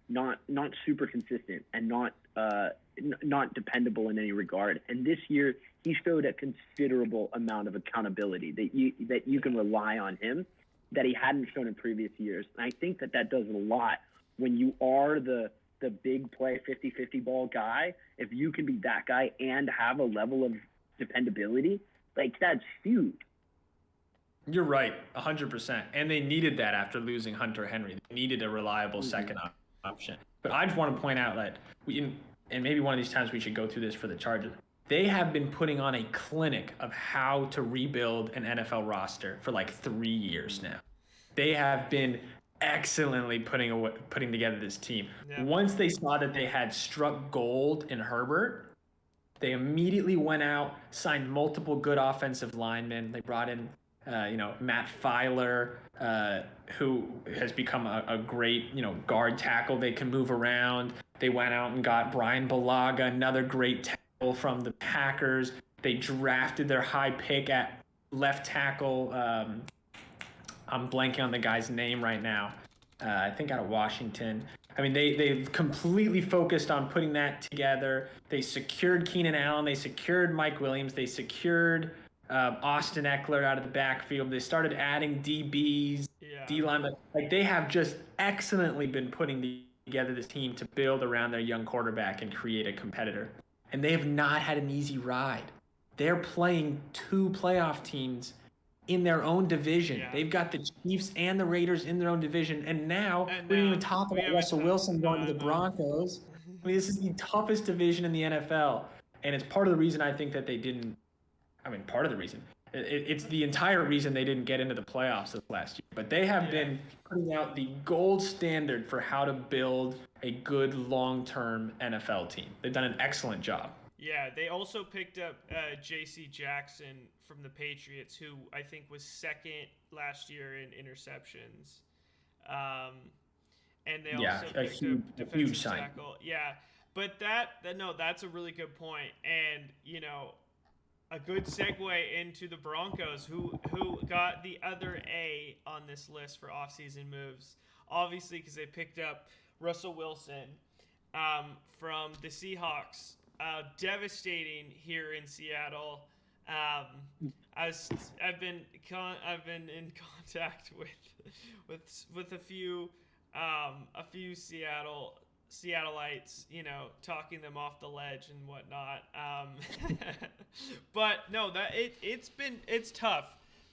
not super consistent and not dependable in any regard. And this year, he showed a considerable amount of accountability that you can rely on him that he hadn't shown in previous years. And I think that does a lot when you are the big play 50-50 ball guy. If you can be that guy and have a level of dependability, like, that's huge. You're right, 100%. And they needed that after losing Hunter Henry. They needed a reliable second option. But I just want to point out that and maybe one of these times we should go through this for the Chargers. They have been putting on a clinic of how to rebuild an NFL roster for like 3 years now. They have been excellently putting together this team. Yeah. Once they saw that they had struck gold in Herbert, they immediately went out, signed multiple good offensive linemen. They brought in Matt Filer, who has become a great, guard tackle. They can move around. They went out and got Brian Bulaga, another great tackle from the Packers. They drafted their high pick at left tackle. I'm blanking on the guy's name right now. I think out of Washington. I mean, they completely focused on putting that together. They secured Keenan Allen. They secured Mike Williams. They secured Austin Eckler out of the backfield. They started adding DBs, D-line. Like, they have just excellently been putting together this team to build around their young quarterback and create a competitor. And they have not had an easy ride. They're playing 2 playoff teams in their own division. Yeah. They've got the Chiefs and the Raiders in their own division. And now we didn't even talk about Russell Wilson going to the Broncos. I mean, this is the toughest division in the NFL. And it's part of the reason I think that they didn't – I mean, part of the reason. It's the entire reason they didn't get into the playoffs this last year. But they have been putting out the gold standard for how to build a good long-term NFL team. They've done an excellent job. Yeah, they also picked up J.C. Jackson from the Patriots, who I think was second last year in interceptions. And they also picked up defensive tackle. Yeah, but that's a really good point. And, a good segue into the Broncos, who got the other A on this list for offseason moves, obviously because they picked up Russell Wilson from the Seahawks. Devastating here in Seattle. I've been in contact with a few Seattleites, talking them off the ledge and whatnot. But no, it's tough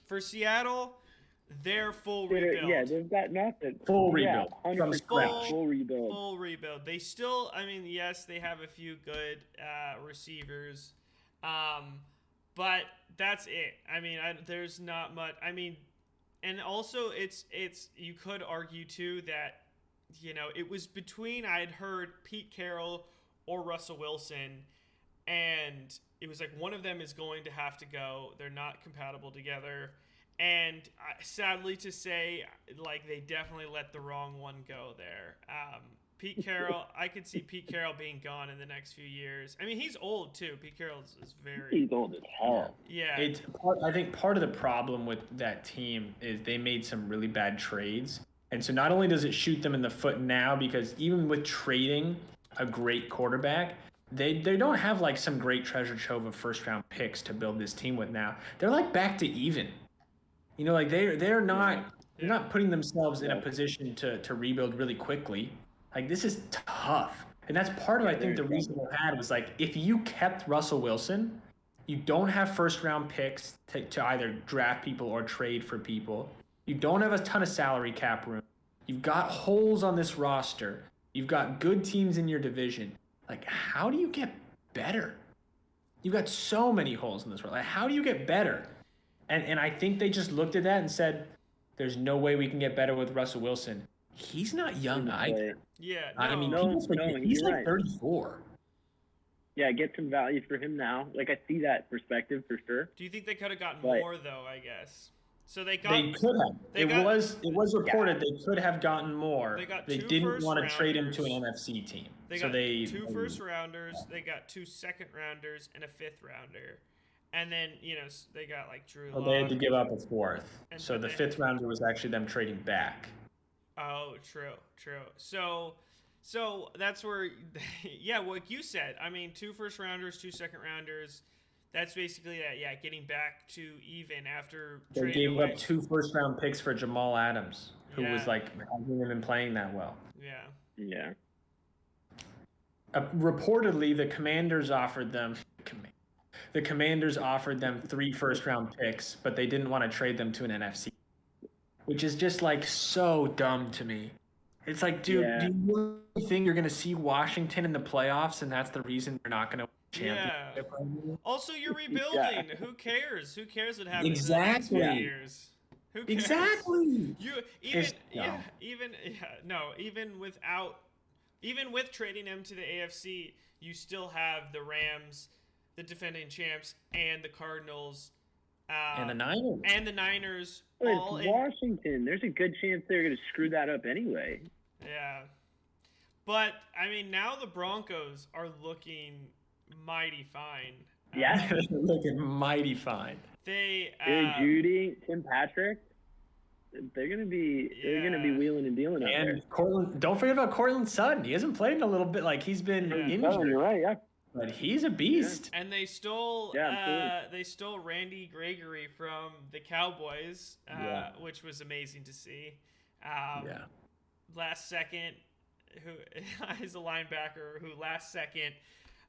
for Seattle. They're full rebuild. Yeah, they've got nothing. Full rebuild. From scratch. Full rebuild. Full rebuild. They still, yes, they have a few good receivers, but that's it. There's not much. And also it's you could argue too that, it was between, I'd heard Pete Carroll or Russell Wilson, and it was like one of them is going to have to go. They're not compatible together. And sadly to say, like, they definitely let the wrong one go there. Pete Carroll, I could see Pete Carroll being gone in the next few years. He's old too. Pete Carroll is very... He's old as hell. Yeah. I think part of the problem with that team is they made some really bad trades. And so not only does it shoot them in the foot now, because even with trading a great quarterback, they don't have like some great treasure trove of first-round picks to build this team with now. They're like back to even. They're not putting themselves in a position to rebuild really quickly. Like, this is tough. And that's part of, I think, the reason they had was, like, if you kept Russell Wilson, you don't have first-round picks to either draft people or trade for people. You don't have a ton of salary cap room. You've got holes on this roster. You've got good teams in your division. Like, how do you get better? You've got so many holes in this world. Like, how do you get better? And I think they just looked at that and said, there's no way we can get better with Russell Wilson. He's not young either. Yeah. He's like 34. Yeah, get some value for him now. Like, I see that perspective for sure. Do you think they could have gotten more, though, I guess? So they could have. It was reported they could have gotten more. They didn't want to trade him to an NFC team. They got 2 first rounders. They got 2 second rounders and a 5th rounder. And then, they got like Drew Lock. They had to give up a 4th. So the 5th rounder was actually them trading back. Oh, true. So that's where, yeah, what you said. I mean, 2 first rounders, 2 second rounders. That's basically that. Yeah, getting back to even after they gave up 2 first round picks for Jamal Adams, who was like hasn't even been playing that well. Yeah. Reportedly, the Commanders offered them 3 first round picks, but they didn't want to trade them to an NFC, which is just like so dumb to me. It's like, dude, do you really think you're going to see Washington in the playoffs, and that's the reason you're not going to win a championship? Yeah. Also, you're rebuilding. Who cares? Who cares what happens exactly. in the next few years? Who cares? Exactly. Even with trading him to the AFC, you still have the Rams, the defending champs, and the Cardinals. And the Niners. It's Washington. There's a good chance they're going to screw that up anyway. Yeah. But, I mean, now the Broncos are looking mighty fine. Yeah. They're looking mighty fine. Judy, Tim Patrick, they're going to be wheeling and dealing out there. And Cortland, don't forget about Cortland Sutton. He hasn't played in a little bit. Like, he's been injured. You're right, yeah. But he's a beast. And they stole Randy Gregory from the Cowboys, which was amazing to see. Last second, who is a linebacker who last second,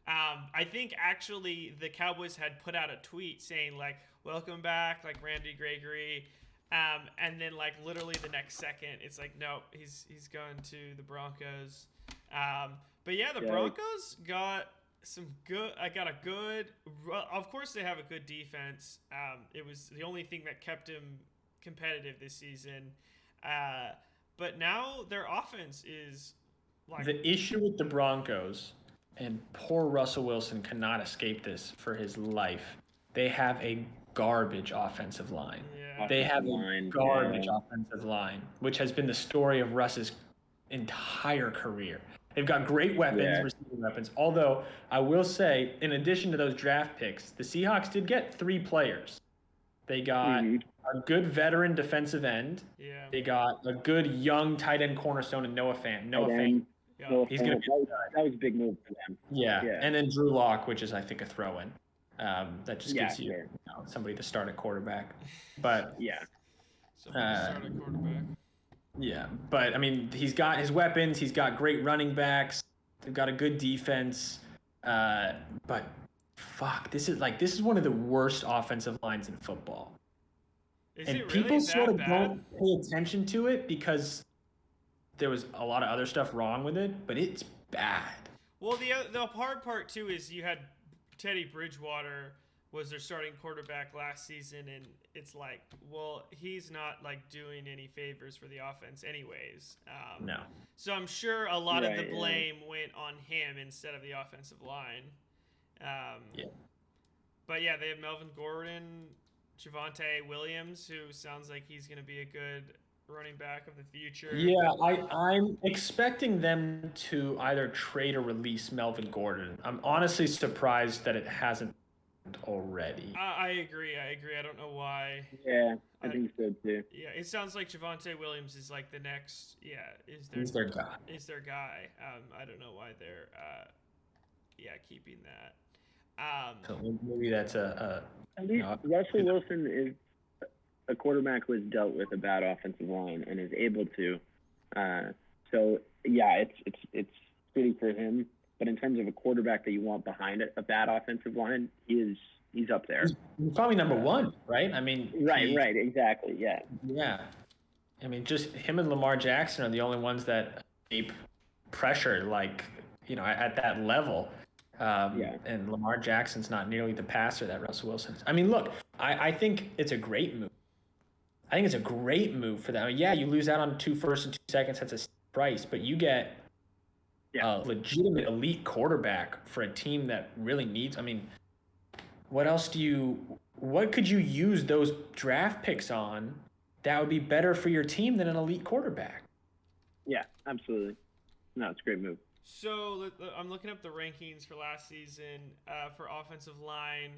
I think actually the Cowboys had put out a tweet saying like, welcome back, like Randy Gregory. And then like literally the next second, it's like, nope, he's going to the Broncos. But yeah, the Broncos got of course they have a good defense. It was the only thing that kept him competitive this season. But now their offense is like... The issue with the Broncos, and poor Russell Wilson cannot escape this for his life, they have a garbage offensive line. Yeah. They have a garbage offensive line, which has been the story of Russ's entire career. They've got great weapons, receiving weapons. Although, I will say, in addition to those draft picks, the Seahawks did get 3 players. They got a good veteran defensive end. Yeah. They got a good young tight end cornerstone in Noah Fant. He's going to be that was a big move for them. Yeah. And then Drew Lock, which is, I think, a throw-in. That just gives you somebody to start at quarterback. But somebody to start at quarterback. Yeah, but I mean, he's got his weapons. He's got great running backs. They've got a good defense. But fuck, this is one of the worst offensive lines in football. People sort of don't pay attention to it because there was a lot of other stuff wrong with it, but it's bad. Well, the hard part too is you had Teddy Bridgewater was their starting quarterback last season, and it's like, well, he's not like doing any favors for the offense anyways. No. So I'm sure a lot of the blame went on him instead of the offensive line. But yeah, they have Melvin Gordon, Javonte Williams, who sounds like he's going to be a good running back of the future. Yeah, I'm expecting them to either trade or release Melvin Gordon. I'm honestly surprised that it hasn't already. I agree. I don't know why. Yeah, I think so too. Yeah, it sounds like Javonte Williams is like the next. Yeah, he's their guy. Is their guy. I don't know why they're keeping that. So maybe that's at least Russell Wilson is a quarterback who has dealt with a bad offensive line and is able to. So yeah, it's fitting for him. But in terms of a quarterback that you want behind a bad offensive line, he's up there. He's probably number 1, right? I mean, right, exactly, yeah. Yeah, I mean, just him and Lamar Jackson are the only ones that keep pressure, like at that level. And Lamar Jackson's not nearly the passer that Russell Wilson is. I mean, look, I think it's a great move. I think it's a great move for them. I mean, you lose out on 2 firsts and 2 seconds. That's a price, but you get a legitimate elite quarterback for a team that really needs. I mean, what else do you what could you use those draft picks on that would be better for your team than an elite quarterback? Yeah, absolutely. No, it's a great move. So I'm looking up the rankings for last season for offensive line.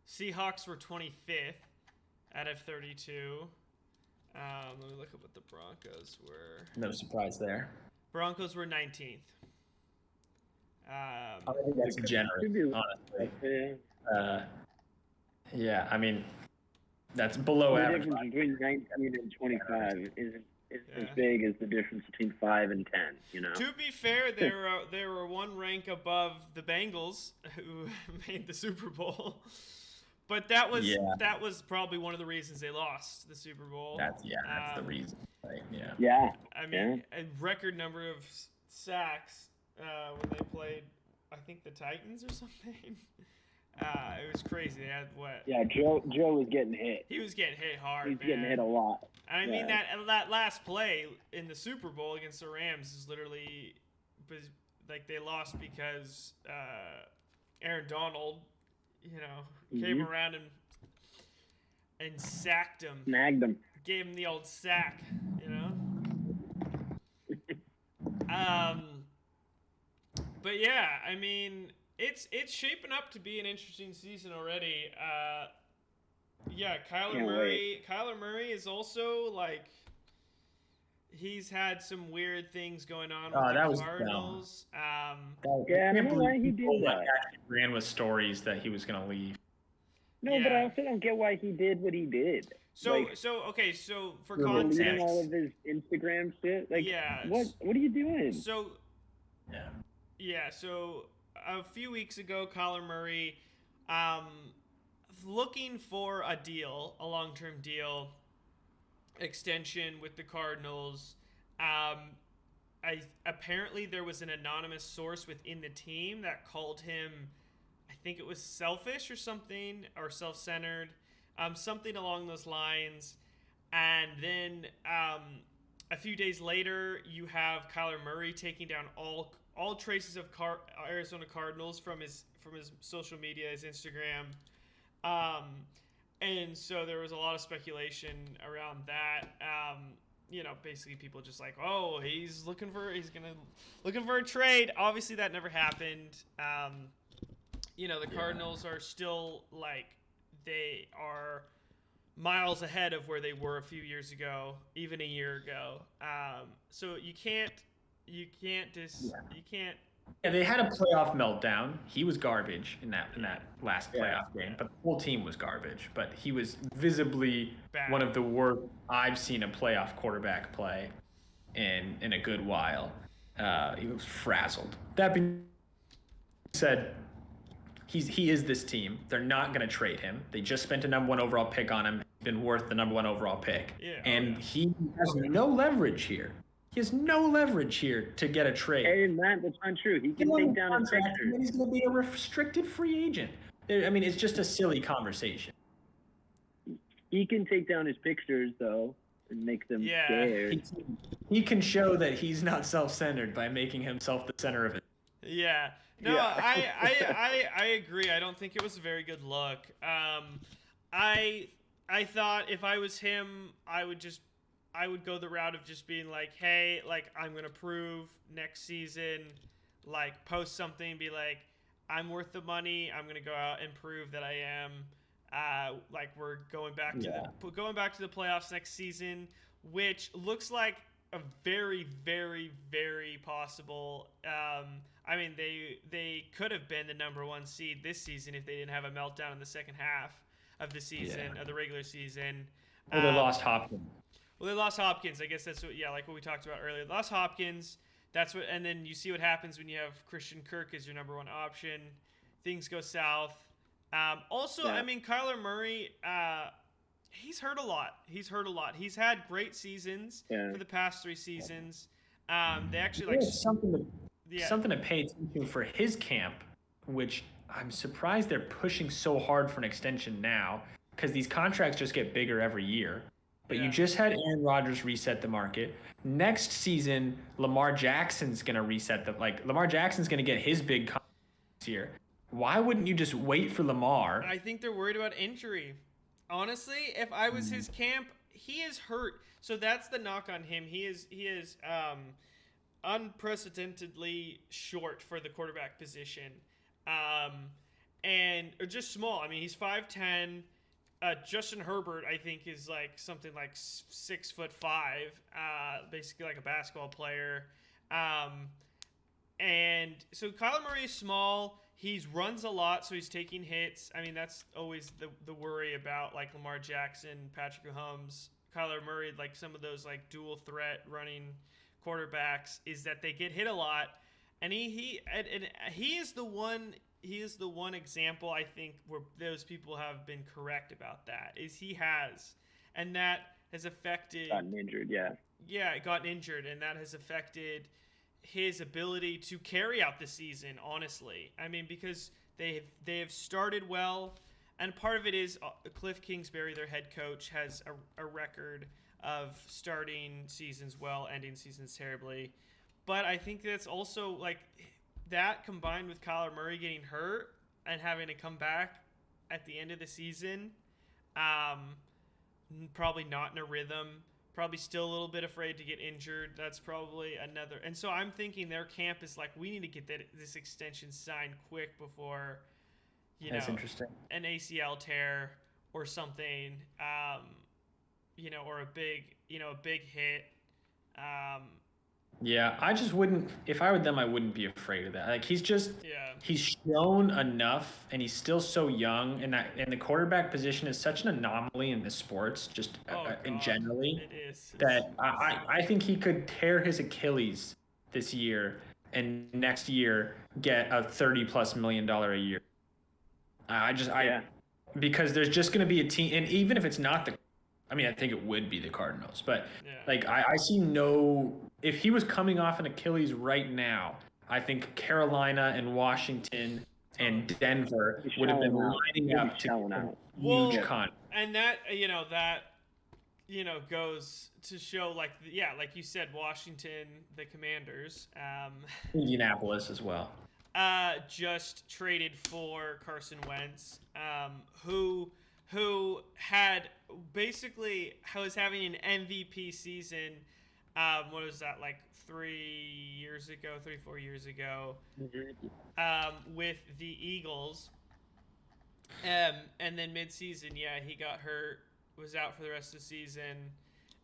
Seahawks were 25th out of 32. Let me look up what the Broncos were. No surprise there. Broncos were 19th. I think that's generous, honestly. Yeah, I mean, that's below average. The difference between 19 and 25 isn't as big as the difference between 5 and 10. You know. To be fair, they were one rank above the Bengals, who made the Super Bowl. But that was probably one of the reasons they lost the Super Bowl. That's the reason. Right? Yeah. Yeah. I mean, a record number of sacks when they played, I think, the Titans or something. It was crazy. They had what? Yeah, Joe was getting hit. He was getting hit hard. He was getting hit a lot. I mean, that last play in the Super Bowl against the Rams is literally like they lost because Aaron Donald, came around and sacked him. Snagged him. Gave him the old sack, But yeah, I mean, it's shaping up to be an interesting season already. Kyler Murray. Kyler Murray is also like, he's had some weird things going on with the Cardinals. I don't know why he did that. Ran with stories that he was going to leave. No, but I also don't get why he did what he did. So for context, all of his Instagram shit. What are you doing? So a few weeks ago, Kyler Murray, looking for a long-term deal, extension with the Cardinals. Apparently there was an anonymous source within the team that called him, I think it was selfish or something, or self-centered, something along those lines. And then a few days later, you have Kyler Murray taking down all traces of Arizona Cardinals from his social media, his Instagram. And so there was a lot of speculation around that. Basically people just like, oh, he's looking for a trade. Obviously that never happened. The Cardinals are still like, they are miles ahead of where they were a few years ago, even a year ago. So you can't. Yeah, they had a playoff meltdown. He was garbage in that last playoff game, but the whole team was garbage. But he was visibly one of the worst I've seen a playoff quarterback play in a good while. He was frazzled. That being said, he is this team. They're not going to trade him. They just spent a number 1 overall pick on him. He's been worth the number 1 overall pick. Yeah, he has no leverage here. He has no leverage here to get a trade. Hey, Matt, that's untrue. He can take down his pictures. He's going to be a restricted free agent. I mean, it's just a silly conversation. He can take down his pictures, though, and make them scared. He can show that he's not self-centered by making himself the center of it. Yeah. No, I agree. I don't think it was a very good look. I thought if I was him, I would go the route of just being like, hey, like, I'm going to prove next season, like, post something, be like, I'm worth the money. I'm going to go out and prove that I am. We're going back to the playoffs next season, which looks like a very, very, very possible. I mean, they could have been the number 1 seed this season if they didn't have a meltdown in the second half of the season, of the regular season. Well, they lost Hopkins. Well, they lost Hopkins. I guess that's like what we talked about earlier. They lost Hopkins. And then you see what happens when you have Christian Kirk as your number 1 option. Things go south. I mean, Kyler Murray, he's hurt a lot. He's had great seasons for the past 3 seasons. They actually something to pay attention for his camp, which I'm surprised they're pushing so hard for an extension now, because these contracts just get bigger every year. But you just had Aaron Rodgers reset the market. Next season, Lamar Jackson's going to Lamar Jackson's going to get his big contract this year. Why wouldn't you just wait for Lamar? I think they're worried about injury. Honestly, if I was his camp, he is hurt. So that's the knock on him. He is unprecedentedly short for the quarterback position, and or just small. I mean, he's 5'10". Justin Herbert, I think, is like something like 6'5", basically like a basketball player. And so Kyler Murray is small. He runs a lot, so he's taking hits. I mean, that's always the worry about like Lamar Jackson, Patrick Mahomes, Kyler Murray, like some of those like dual threat running quarterbacks, is that they get hit a lot. And he is the one example, I think, where those people have been correct about that, is he has. And that has affected... Gotten injured, yeah. Yeah, gotten injured, and that has affected his ability to carry out the season, honestly. I mean, because they have started well, and part of it is Cliff Kingsbury, their head coach, has a record of starting seasons well, ending seasons terribly. But I think that's also, like, that combined with Kyler Murray getting hurt and having to come back at the end of the season, probably not in a rhythm, probably still a little bit afraid to get injured. That's probably another. And so I'm thinking their camp is like, we need to get this extension signed quick before, That's interesting. an ACL tear or something, or a big hit. Yeah, I just wouldn't. If I were them, I wouldn't be afraid of that. Like he's shown enough, and he's still so young, and the quarterback position is such an anomaly in the sports, just in generally. It is. That I think he could tear his Achilles this year, and next year get a $30+ million a year. Because there's just going to be a team, and even if it's not I think it would be the Cardinals, but I see no. If he was coming off an Achilles right now, I think Carolina and Washington and Denver would have been lining up to huge contract. And that goes to show, like you said, Washington, the Commanders, Indianapolis as well. Just traded for Carson Wentz, who had basically was having an MVP season. What was that, like 4 years ago, with the Eagles. And then mid-season, he got hurt, was out for the rest of the season.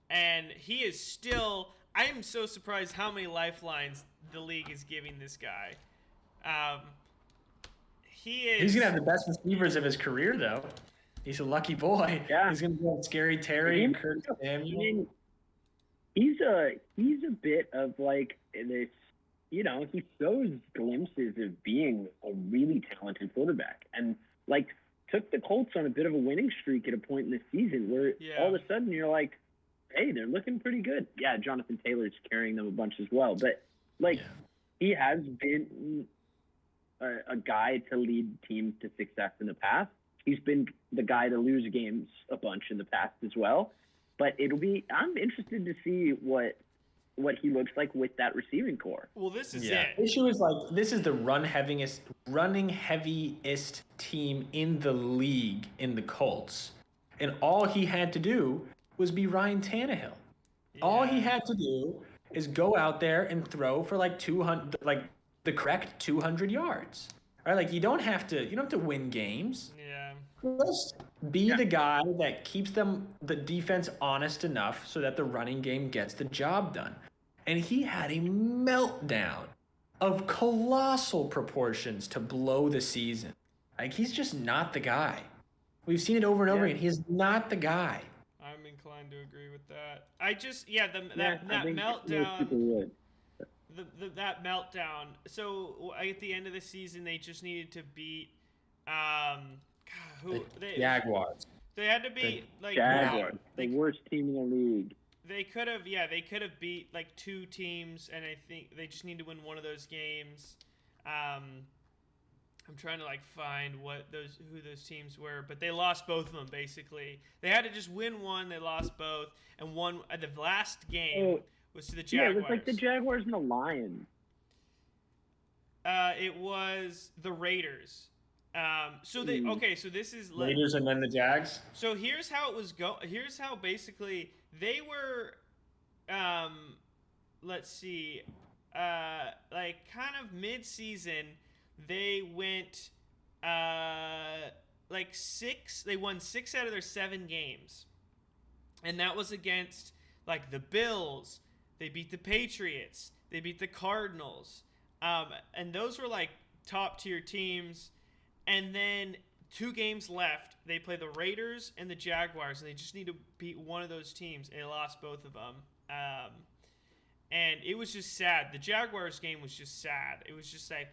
And he is still, I am so surprised how many lifelines the league is giving this guy. He's going to have the best receivers of his career, though. He's a lucky boy. Yeah. He's going to go Scary Terry and Kurt Samuel. He's a bit of like this, he shows glimpses of being a really talented quarterback, and like took the Colts on a bit of a winning streak at a point in the season where all of a sudden you're like, hey, they're looking pretty good. Yeah, Jonathan Taylor's carrying them a bunch as well, but he has been a guy to lead teams to success in the past. He's been the guy to lose games a bunch in the past as well. But I'm interested to see what he looks like with that receiving core. Well, this is it. The issue is, like, this is the running heaviest team in the league in the Colts. And all he had to do was be Ryan Tannehill. Yeah. All he had to do is go out there and throw for like 200, like the correct 200 yards. Right? Like you don't have to win games. Yeah. Just be the guy that keeps the defense honest enough so that the running game gets the job done. And he had a meltdown of colossal proportions to blow the season. Like, he's just not the guy. We've seen it over and over again. He is not the guy. I'm inclined to agree with that. That meltdown. That meltdown. So at the end of the season, they just needed to beat Jaguars. They had to beat Jaguars, the worst team in the league. They could have beat like two teams, and I think they just need to win one of those games. I'm trying to find who those teams were, but they lost both of them basically. They had to just win one, they lost both, and one at the last game was to the Jaguars. Yeah, it was like the Jaguars and the Lions. It was the Raiders. So they okay. So this is Raiders and then the Jags. So here's how it was Here's how basically they were. Let's see. Like kind of mid-season, they went like 6. They won 6 out of their 7 games, and that was against like the Bills. They beat the Patriots. They beat the Cardinals. And those were like top tier teams. And then 2 games left. They play the Raiders and the Jaguars, and they just need to beat one of those teams, and they lost both of them. And it was just sad. The Jaguars game was just sad. It was just like,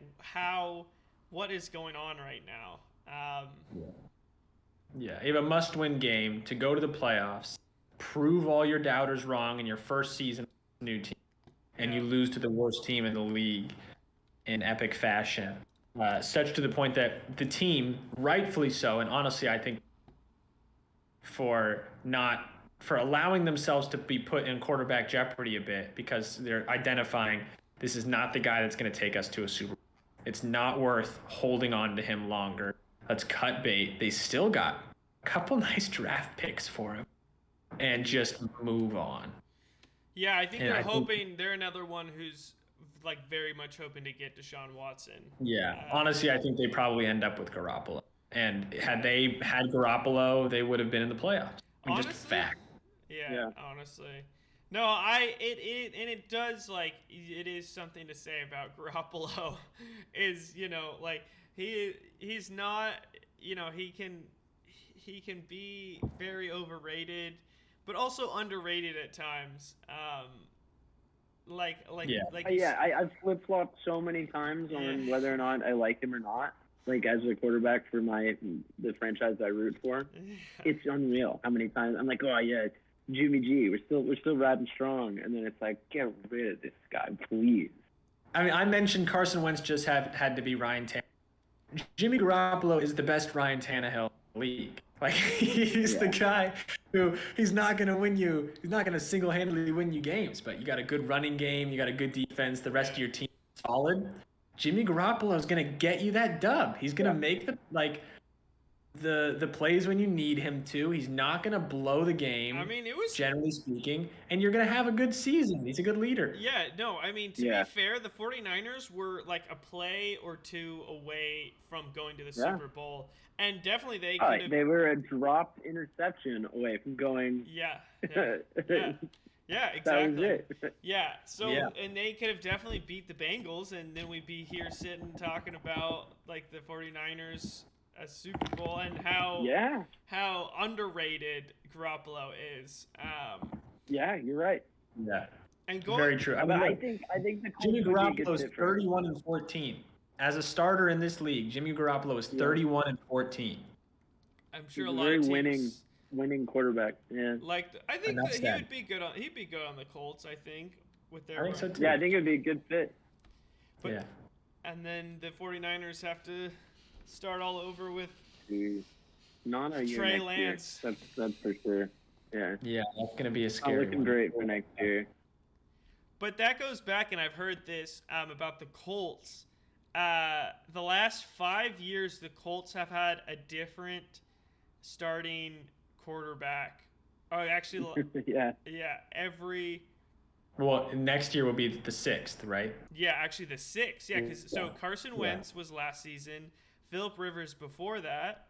what is going on right now? Yeah, you have a must-win game to go to the playoffs, prove all your doubters wrong in your first season with a new team, and you lose to the worst team in the league in epic fashion. Such to the point that the team, rightfully so, and honestly, I think for allowing themselves to be put in quarterback jeopardy a bit, because they're identifying this is not the guy that's going to take us to a Super Bowl. It's not worth holding on to him longer. Let's cut bait. They still got a couple nice draft picks for him and just move on. Yeah, I think they're another one who's like very much hoping to get Deshaun Watson. Yeah, honestly, I think they probably end up with Garoppolo. And had they had Garoppolo, they would have been in the playoffs. Honestly, just fact. Yeah, honestly. No, it does, like, it is something to say about Garoppolo is, like he's not, he can be very overrated, but also underrated at times. I've flip-flopped so many times on whether or not I like him or not. Like, as a quarterback for the franchise I root for, it's unreal how many times I'm like, oh yeah, Jimmy G, we're still riding strong, and then it's like, get rid of this guy, please. I mean, I mentioned Carson Wentz just had to be Ryan Tannehill. Jimmy Garoppolo is the best Ryan Tannehill in the league. Like, he's the guy who he's not going to single-handedly win you games, but you got a good running game, you got a good defense, the rest of your team is solid. Jimmy Garoppolo is going to get you that dub. He's going to make the plays when you need him to. He's not going to blow the game. I mean, it was generally speaking, and you're going to have a good season. He's a good leader. Yeah, no, I mean, to be fair, the 49ers were like a play or 2 away from going to the Super Bowl. And definitely they could have... They were a dropped interception away from going... Yeah, exactly. That was it. Yeah, and they could have definitely beat the Bengals, and then we'd be here sitting talking about, like, the 49ers as Super Bowl and how underrated Garoppolo is. Yeah, you're right. Yeah. And very true. I think the Jimmy Garoppolo is 31-14. As a starter in this league, Jimmy Garoppolo is 31-14. I'm sure he's a lot of teams winning quarterback. Yeah. Like, I think that he'd be good on the Colts, I think, with their... I think so too. Yeah, I think it'd be a good fit. But, and then the 49ers have to start all over with Trey Lance. That's for sure. Yeah. Yeah, that's going to be a scary looking great for next year. But that goes back, and I've heard this about the Colts. The last 5 years, the Colts have had a different starting quarterback. Oh, actually, every... Well, next year will be the 6th, right? Yeah, actually the 6th. Yeah, because Carson Wentz was last season. Phillip Rivers before that.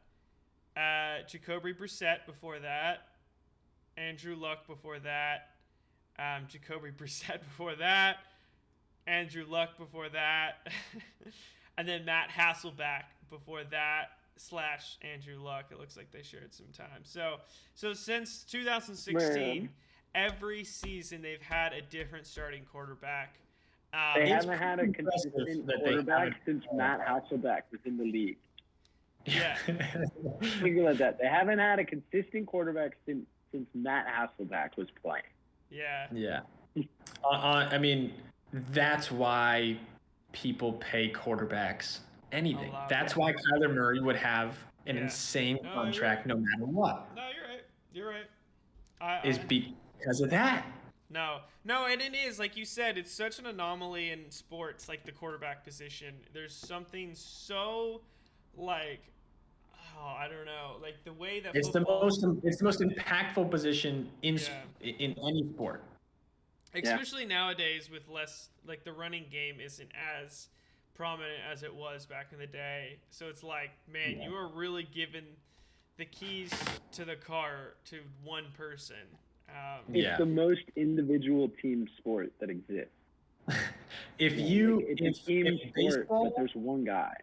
Jacoby Brissett before that. Andrew Luck before that. Jacoby Brissett before that. Andrew Luck before that. And then Matt Hasselbeck before that / Andrew Luck. It looks like they shared some time. So since 2016, every season they've had a different starting quarterback. They haven't had a consistent quarterback since Matt Hasselbeck was in the league. Yeah. Think about that. They haven't had a consistent quarterback since Matt Hasselbeck was playing. Yeah. Yeah. I mean, that's why people pay quarterbacks anything. That's why Kyler Murray would have an insane contract no matter what. No, you're right. Is because of that. No, and it is, like you said, it's such an anomaly in sports, like the quarterback position. There's something so, like, oh, I don't know. Like the way that It's football, it's the most impactful position yeah. in any sport. Especially nowadays with less, like the running game isn't as prominent as it was back in the day. So it's like, man, you are really given the keys to the car to one person. It's the most individual team sport that exists. If it's a team sport, baseball, but there's one guy.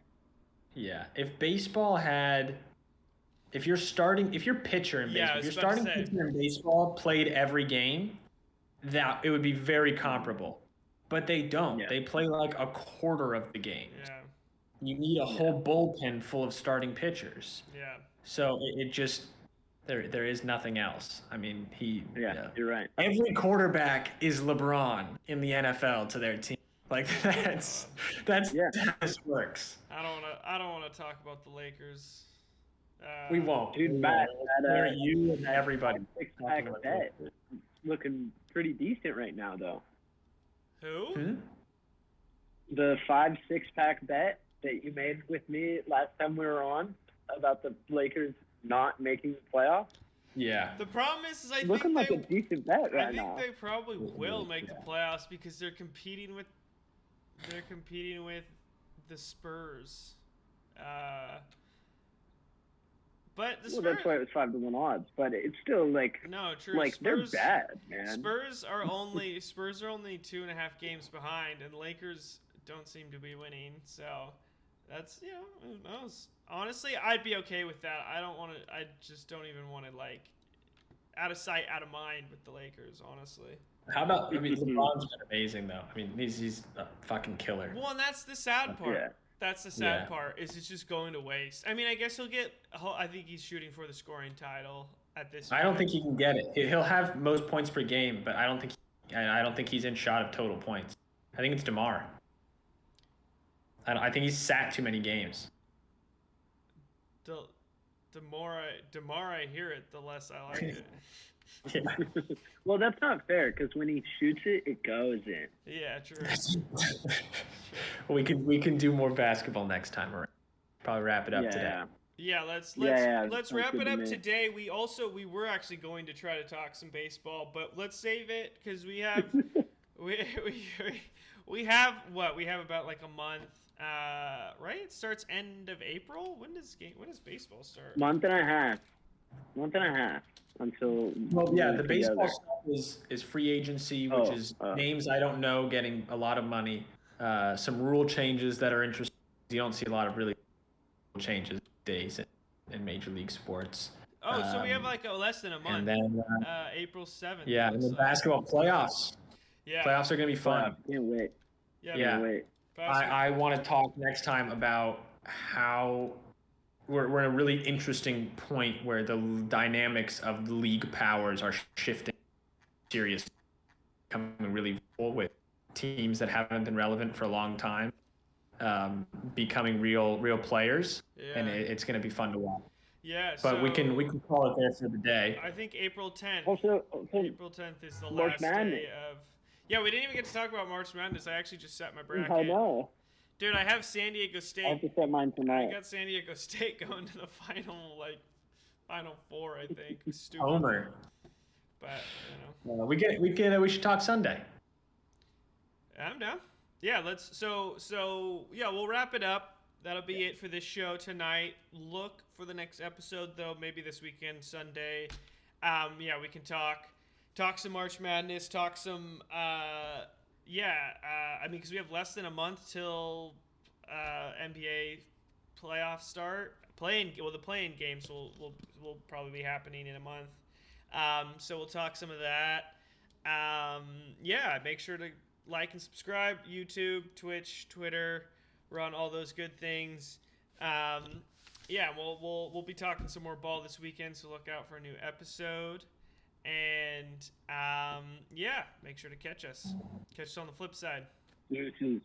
Yeah, if baseball had, if your pitcher in baseball, if your starting pitcher in baseball played every game, that it would be very comparable. But they don't. Yeah. They play like a quarter of the games. Yeah. You need a whole bullpen full of starting pitchers. Yeah. So it just there is nothing else. I mean, you're right. Every quarterback is LeBron in the NFL to their team. Like that's how this works. I don't wanna talk about the Lakers. We won't. Dude, Matt, you and everybody. Six-pack bet looking pretty decent right now, though. Who? The 5-6-pack bet that you made with me last time we were on about the Lakers not making the playoffs. Yeah. The problem is I looking think like a decent bet right now. I think they probably will make the playoffs because they're competing with the Spurs. But the Spurs, that's why it was 5-1 odds. But it's still like true. Like Spurs, they're bad, man. Spurs are only 2.5 games behind, and Lakers don't seem to be winning. So that's who knows. Honestly, I'd be okay with that. I just don't even want to like out of sight, out of mind with the Lakers. Honestly. How about? I mean, LeBron's been amazing though. I mean, he's a fucking killer. Well, and that's the sad part. Yeah. That's the sad part. Is it's just going to waste. I mean, I guess he'll get. I think he's shooting for the scoring title at this. I don't think he can get it. He'll have most points per game, but I don't think he's in shot of total points. I think it's DeMar. I think he's sat too many games. The more I hear it, the less I like it. Yeah. Well, that's not fair because when he shoots it, it goes in. Yeah, true. we can do more basketball next time. Probably wrap it up today. Yeah, let's wrap it up today. We were actually going to try to talk some baseball, but let's save it because we have we have about like a month. Right? It starts end of April. When does baseball start? Month and a half until. Well, yeah, the baseball stuff is free agency, which is names I don't know getting a lot of money. Some rule changes that are interesting. You don't see a lot of really changes days in Major League sports. Oh, so we have like less than a month. And then April 7th. Yeah, and the basketball playoffs. Yeah, playoffs are gonna be fun. Can't wait. Yeah. Can't wait. I want to talk next time about how we're in a really interesting point where the dynamics of the league powers are shifting seriously, becoming really full with teams that haven't been relevant for a long time becoming real players, and it's going to be fun to watch. Yeah, but we can call it there for the day. I think April 10th. Also, April 10th is the last day of. Yeah, we didn't even get to talk about March Madness. I actually just set my bracket. I know. Dude, I have San Diego State. I have to set mine tonight. I got San Diego State going to the final four, I think. Stupid. Homer. But we should talk Sunday. I'm down. Yeah, we'll wrap it up. That'll be it for this show tonight. Look for the next episode though, maybe this weekend, Sunday. We can talk some March Madness, talk some because we have less than a month till NBA playoffs start. The playing games will probably be happening in a month. So we'll talk some of that. Make sure to like and subscribe. YouTube, Twitch, Twitter. We're on all those good things. We'll be talking some more ball this weekend, so look out for a new episode. And make sure to catch us. Catch us on the flip side. Deuces.